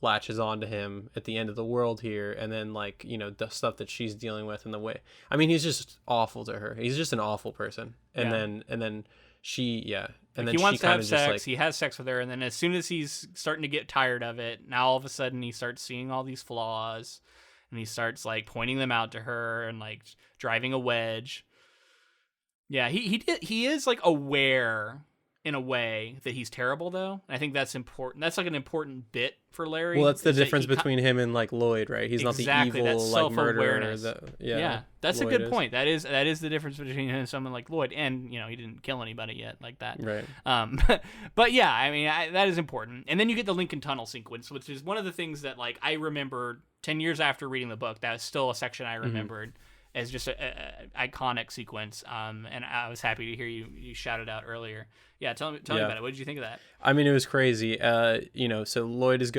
latches onto him at the end of the world here, and then like the stuff that she's dealing with and the way, I mean, he's just awful to her. He's just an awful person. And then she and then he wants she to have kind of sex. just like, He has sex with her, and then as soon as he's starting to get tired of it, now all of a sudden he starts seeing all these flaws, and he starts like pointing them out to her and like driving a wedge. Yeah, he is like aware in a way that he's terrible, though. And I think that's important. That's like an important bit for Larry. well, that's the difference between him and like Lloyd, right? He's exactly, not the evil that's like murderer. Yeah, that's Lloyd a good is. point. That is the difference between him and someone like Lloyd. And he didn't kill anybody yet like that. Right. But yeah, I mean that is important. And then you get the Lincoln Tunnel sequence, which is one of the things that like I remembered 10 years after reading the book. That was still a section I remembered as just a iconic sequence. And I was happy to hear you shout it out earlier. Yeah, tell me about it. What did you think of that? I mean, it was crazy. So Lloyd is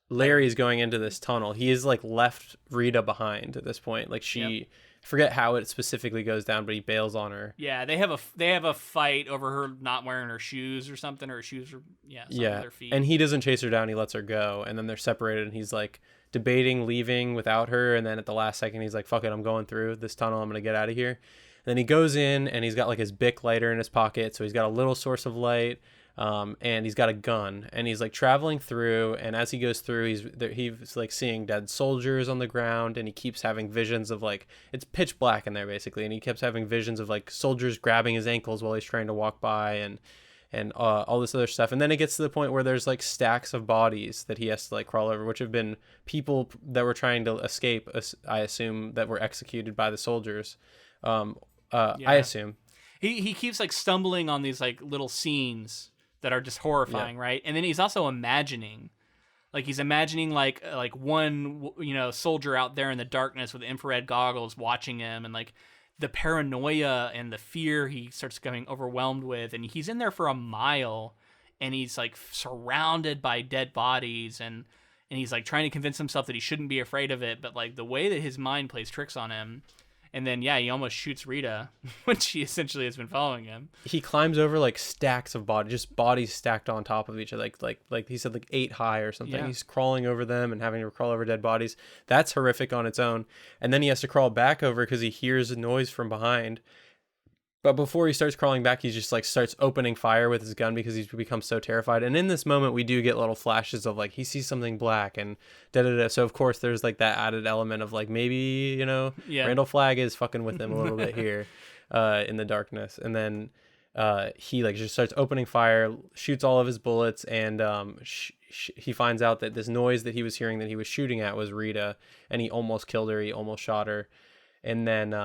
Larry is going into this tunnel. He is like left Rita behind at this point. Like I forget how it specifically goes down, but he bails on her. Yeah, they have a fight over her not wearing her shoes or something, or her shoes are with their feet. And he doesn't chase her down. He lets her go, and then they're separated. And he's like debating leaving without her, and then at the last second, he's like, "Fuck it, I'm going through this tunnel. I'm gonna get out of here." Then he goes in, and he's got like his Bic lighter in his pocket, so he's got a little source of light, and he's got a gun, and he's like traveling through. And as he goes through, he's like seeing dead soldiers on the ground, and he keeps having visions of like, it's pitch black in there basically, and he keeps having visions of like soldiers grabbing his ankles while he's trying to walk by, and all this other stuff. And then it gets to the point where there's like stacks of bodies that he has to like crawl over, which have been people that were trying to escape, I assume, that were executed by the soldiers. I assume he keeps like stumbling on these like little scenes that are just horrifying, right? And then he's also imagining like one soldier out there in the darkness with infrared goggles watching him, and like the paranoia and the fear he starts getting overwhelmed with, and he's in there for a mile, and he's like surrounded by dead bodies, and he's like trying to convince himself that he shouldn't be afraid of it, but like the way that his mind plays tricks on him. And then, he almost shoots Rita when she essentially has been following him. He climbs over like stacks of bodies, just bodies stacked on top of each other, like he said, like 8 high or something. Yeah. He's crawling over them and having to crawl over dead bodies. That's horrific on its own. And then he has to crawl back over because he hears a noise from behind. But before he starts crawling back, he just like starts opening fire with his gun because he's become so terrified. And in this moment, we do get little flashes of like he sees something black and da-da-da. So of course, there's like that added element of like maybe Randall Flagg is fucking with him a little bit here in the darkness. And then he like just starts opening fire, shoots all of his bullets, and he finds out that this noise that he was hearing that he was shooting at was Rita, and he almost killed her. He almost shot her, and then.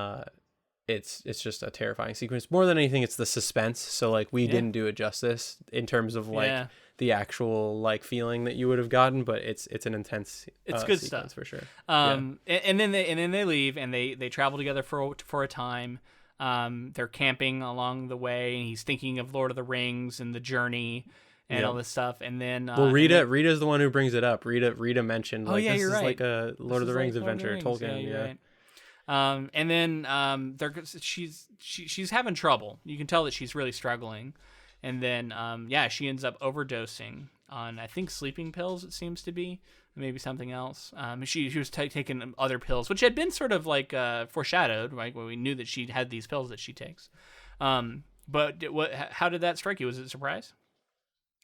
It's just a terrifying sequence. More than anything, it's the suspense. So like we didn't do it justice in terms of like the actual like feeling that you would have gotten, but it's an intense it's good sequence stuff for sure. And then they leave, and they travel together for a time. They're camping along the way, and he's thinking of Lord of the Rings and the journey, and all this stuff. And then well, Rita's the one who brings it up. Rita mentioned like this is right. like a Lord of the Rings adventure. Tolkien, yeah. Right. And then she's having trouble. You can tell that she's really struggling. And then she ends up overdosing on, I think, sleeping pills. It seems to be maybe something else. She was taking other pills, which had been sort of like foreshadowed, right? When we knew that she had these pills that she takes. But how did that strike you? Was it a surprise?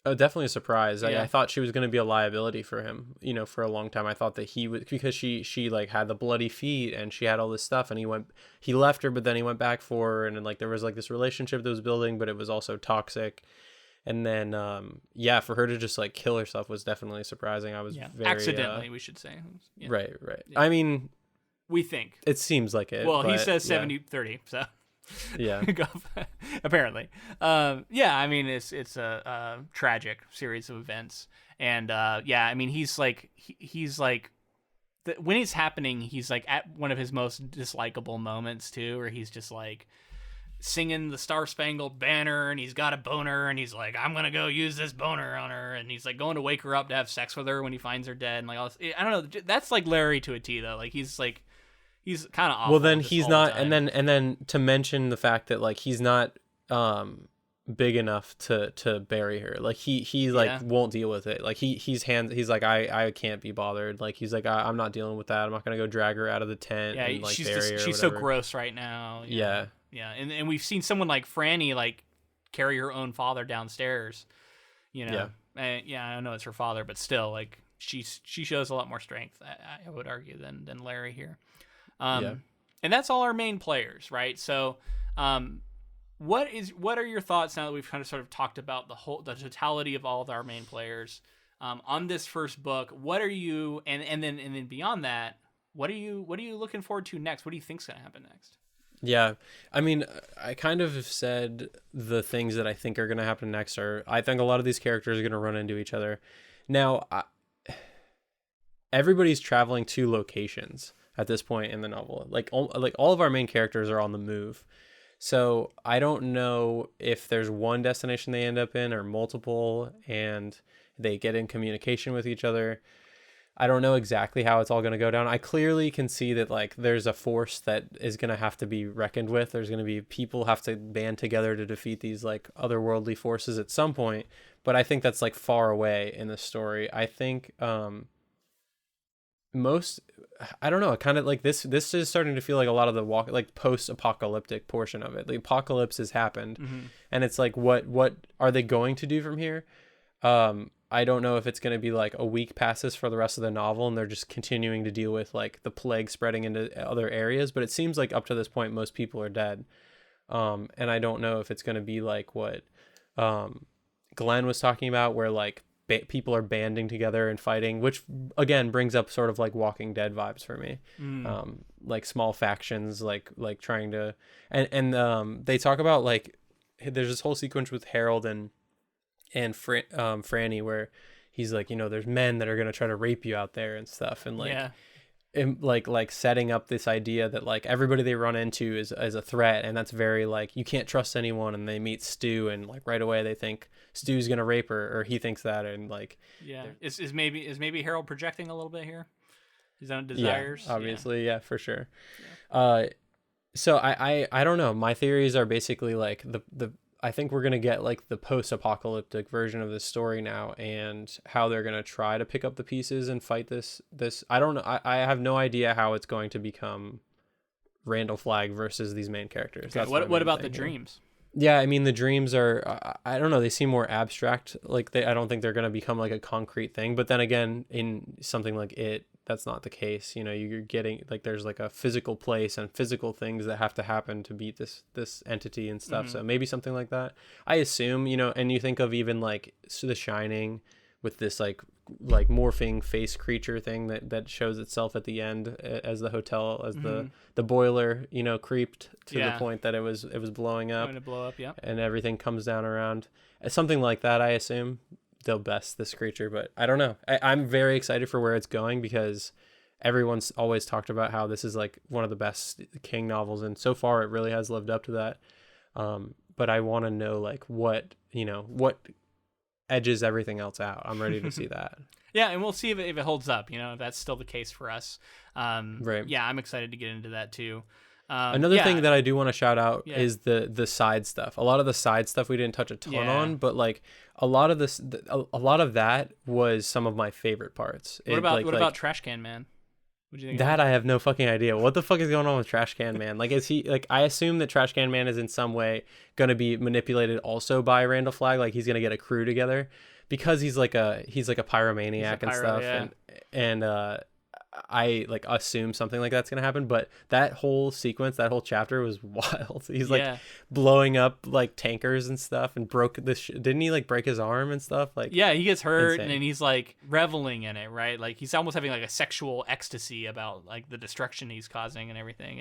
Oh, definitely a surprise. Yeah. I thought she was going to be a liability for him, for a long time. I thought that he would, because she like had the bloody feet and she had all this stuff, and he left her, but then he went back for her, and then like there was like this relationship that was building, but it was also toxic. And then, for her to just like kill herself was definitely surprising. I was very accidentally, we should say. Yeah. Right. Yeah. I mean, we think it seems like it. Well, he says 70-30, so. Yeah. Apparently. I mean, it's a tragic series of events, and I mean, he's like when it's happening, he's like at one of his most dislikable moments too, where he's just like singing the Star Spangled Banner, and he's got a boner, and he's like, I'm gonna go use this boner on her, and he's like going to wake her up to have sex with her when he finds her dead, and like all this. I don't know, that's like Larry to a T though. Like he's kind of awful. Well, then he's not, and then to mention the fact that like he's not big enough to bury her. Like he like won't deal with it. Like he's like I can't be bothered. Like he's like I'm not dealing with that. I'm not gonna go drag her out of the tent. And, like, bury her she's so gross right now. Yeah. Yeah, and we've seen someone like Frannie like carry her own father downstairs. Yeah. I know it's her father, but still, like she shows a lot more strength, I would argue, than Larry here. And that's all our main players, right? So, what are your thoughts now that we've kind of sort of talked about the totality of all of our main players on this first book? What are you and then beyond that, what are you looking forward to next? What do you think's going to happen next? Yeah, I mean, I kind of have said the things that I think are going to happen next I think a lot of these characters are going to run into each other. Now, everybody's traveling to locations at this point in the novel. Like all of our main characters are on the move. So I don't know if there's one destination they end up in or multiple, and they get in communication with each other. I don't know exactly how it's all going to go down. I clearly can see that like there's a force that is going to have to be reckoned with. There's going to be people have to band together to defeat these like otherworldly forces at some point. But I think that's like far away in the story. I think I don't know, kind of like this is starting to feel like a lot of the like post-apocalyptic portion of it. The apocalypse has happened, and it's like what are they going to do from here? I don't know if it's going to be like a week passes for the rest of the novel and they're just continuing to deal with like the plague spreading into other areas, but it seems like up to this point most people are dead. And I don't know if it's going to be like what Glenn was talking about, where like people are banding together and fighting, which again brings up sort of like Walking Dead vibes for me. Like small factions like trying to and they talk about like there's this whole sequence with Harold and Frannie where he's like, there's men that are going to try to rape you out there and stuff, and like and like setting up this idea that like everybody they run into is a threat, and that's very like you can't trust anyone. And they meet Stu, and like right away they think Stu's gonna rape her, or he thinks that, and like is maybe Harold projecting a little bit here, his own desires? Obviously, for sure. So I don't know, my theories are basically like the I think we're going to get like the post-apocalyptic version of this story now, and how they're going to try to pick up the pieces and fight this. I don't know. I have no idea how it's going to become Randall Flagg versus these main characters. Okay. What about the dreams? Yeah, I mean, the dreams are, I don't know, they seem more abstract. Like I don't think they're going to become like a concrete thing. But then again, in something like it, that's not the case. You're getting like there's like a physical place and physical things that have to happen to beat this entity and stuff. So maybe something like that. I assume, and you think of even like The Shining with this like morphing face creature thing that shows itself at the end as the hotel, as the boiler, creeped to the point that it was blowing up. Going to blow up, and everything comes down around. Something like that, I assume. They'll best this creature, but I don't know. I'm very excited for where it's going, because everyone's always talked about how this is like one of the best King novels, and so far it really has lived up to that. But I want to know like what edges everything else out. I'm ready to see that. Yeah, and we'll see if it holds up, if that's still the case for us. Right. Yeah, I'm excited to get into that too. Another thing that I do want to shout out Yeah. is the side stuff. A lot of the side stuff we didn't touch a ton Yeah. on, but like a lot of this, a lot of that was some of my favorite parts. What about Trash Can Man? What do you think? That? I have no fucking idea. What the fuck is going on with Trash Can Man? Like, is he like? I assume that Trash Can Man is in some way going to be manipulated also by Randall Flagg. Like, he's going to get a crew together because he's like a pyromaniac and stuff, yeah. and I like assume something like that's gonna happen. But that whole sequence, that whole chapter was wild. He's like blowing up like tankers and stuff, and broke this. Didn't he like break his arm and stuff? Like, yeah, he gets hurt, insane. and he's like reveling in it, right? Like he's almost having like a sexual ecstasy about like the destruction he's causing and everything.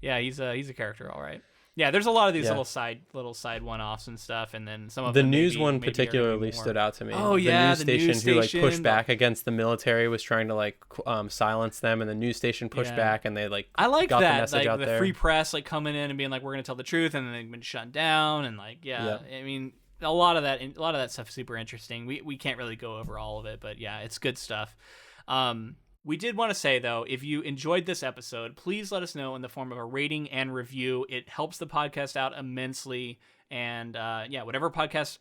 Yeah, he's a character, all right. Yeah, there's a lot of these little side one-offs and stuff, and then some of the them news maybe, one maybe particularly stood out to me. Oh yeah, the news station who like pushed back against the military was trying to like silence them, and the news station pushed back, and they like I like got that the message like out the there. free press like coming in and being like, we're gonna tell the truth, and then they've been shut down, and like I mean a lot of that stuff is super interesting. We can't really go over all of it, but yeah, it's good stuff. We did want to say, though, if you enjoyed this episode, please let us know in the form of a rating and review. It helps the podcast out immensely. And whatever podcast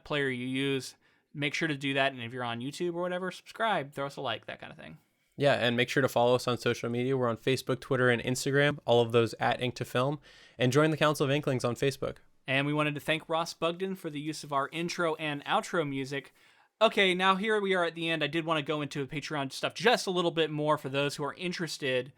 player you use, make sure to do that. And if you're on YouTube or whatever, subscribe, throw us a like, that kind of thing. Yeah, and make sure to follow us on social media. We're on Facebook, Twitter, and Instagram, all of those at Ink to Film. And join the Council of Inklings on Facebook. And we wanted to thank Ross Bugden for the use of our intro and outro music. Okay, now here we are at the end. I did want to go into Patreon stuff just a little bit more for those who are interested.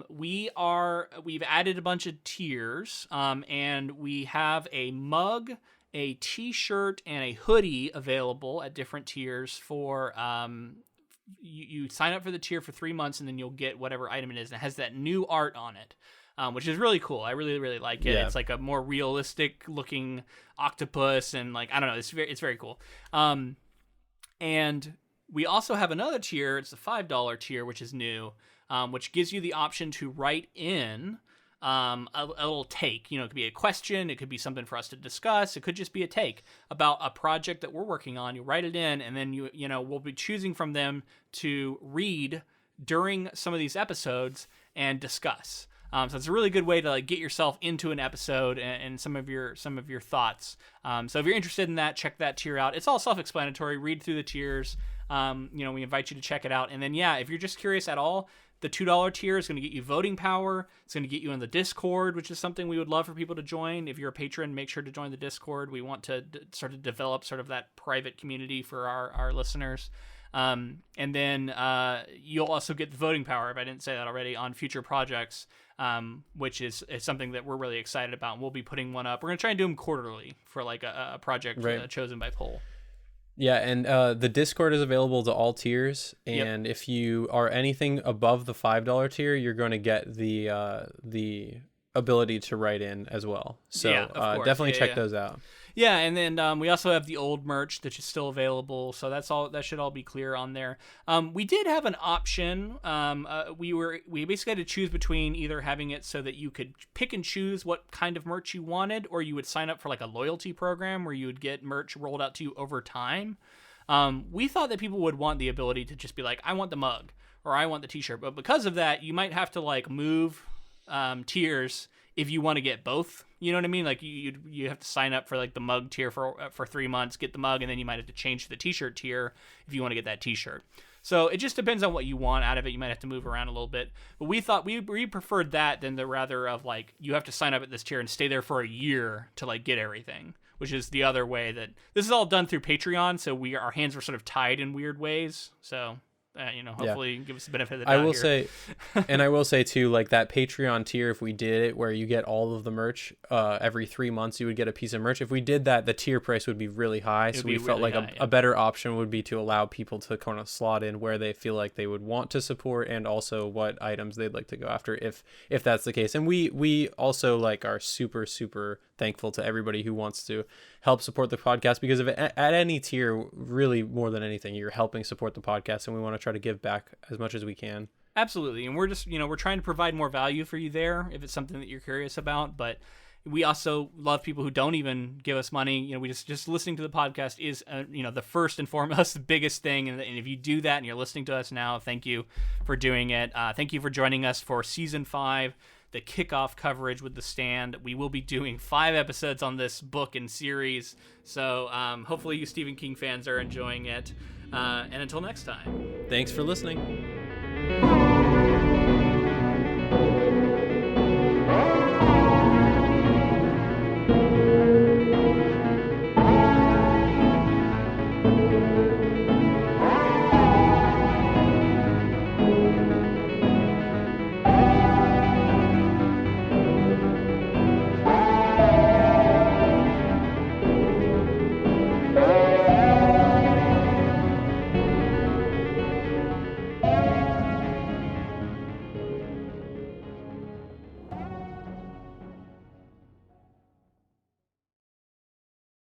We've added a bunch of tiers, and we have a mug, a t-shirt, and a hoodie available at different tiers for you sign up for the tier for 3 months, and then you'll get whatever item it is, and it has that new art on it. Which is really cool. I really, really like it. Yeah. It's like a more realistic looking octopus, and like I don't know, it's very cool. And we also have another tier. It's the $5 tier, which is new, which gives you the option to write in a little take. It could be a question. It could be something for us to discuss. It could just be a take about a project that we're working on. You write it in, and then we'll be choosing from them to read during some of these episodes and discuss. So it's a really good way to like get yourself into an episode and some of your thoughts. So if you're interested in that, check that tier out. It's all self-explanatory. Read through the tiers. We invite you to check it out. And then if you're just curious at all, the $2 tier is going to get you voting power. It's going to get you in the Discord, which is something we would love for people to join. If you're a patron, make sure to join the Discord. We want to sort of develop sort of that private community for our listeners. And then you'll also get the voting power, if I didn't say that already, on future projects, which is something that we're really excited about. And we'll be putting one up. We're going to try and do them quarterly for like a project chosen by poll. Yeah, and the Discord is available to all tiers, and if you are anything above the $5 tier, you're going to get the ability to write in as well. So definitely check those out. Yeah, and then we also have the old merch that is still available, so that should all be clear on there. We did have an option. We basically had to choose between either having it so that you could pick and choose what kind of merch you wanted, or you would sign up for like a loyalty program where you would get merch rolled out to you over time. We thought that people would want the ability to just be like, I want the mug or I want the t-shirt, but because of that, you might have to like move tiers if you want to get both. You know what I mean? Like you have to sign up for like the mug tier for 3 months, get the mug, and then you might have to change to the t-shirt tier if you want to get that t-shirt. So it just depends on what you want out of it. You might have to move around a little bit, but we thought we preferred that than the rather of like you have to sign up at this tier and stay there for a year to like get everything, which is the other way that this is all done through Patreon. So our hands were sort of tied in weird ways. So hopefully give us the benefit of the doubt. I will say too, like that Patreon tier, if we did it where you get all of the merch every 3 months, you would get a piece of merch. If we did that, the tier price would be really high. So we felt like a better option would be to allow people to kind of slot in where they feel like they would want to support, and also what items they'd like to go after if that's the case. And we also like are super, super thankful to everybody who wants to help support the podcast, because at any tier, really more than anything, you're helping support the podcast, and we want to try to give back as much as we can. Absolutely. And we're just, we're trying to provide more value for you there if it's something that you're curious about. But We also love people who don't even give us money. You know, we just listening to the podcast is, the first and foremost, the biggest thing. And if you do that and you're listening to us now, thank you for doing it. Thank you for joining us for season 5, the kickoff coverage with The Stand. We will be doing 5 episodes on this book and series. So hopefully you Stephen King fans are enjoying it. And until next time. Thanks for listening.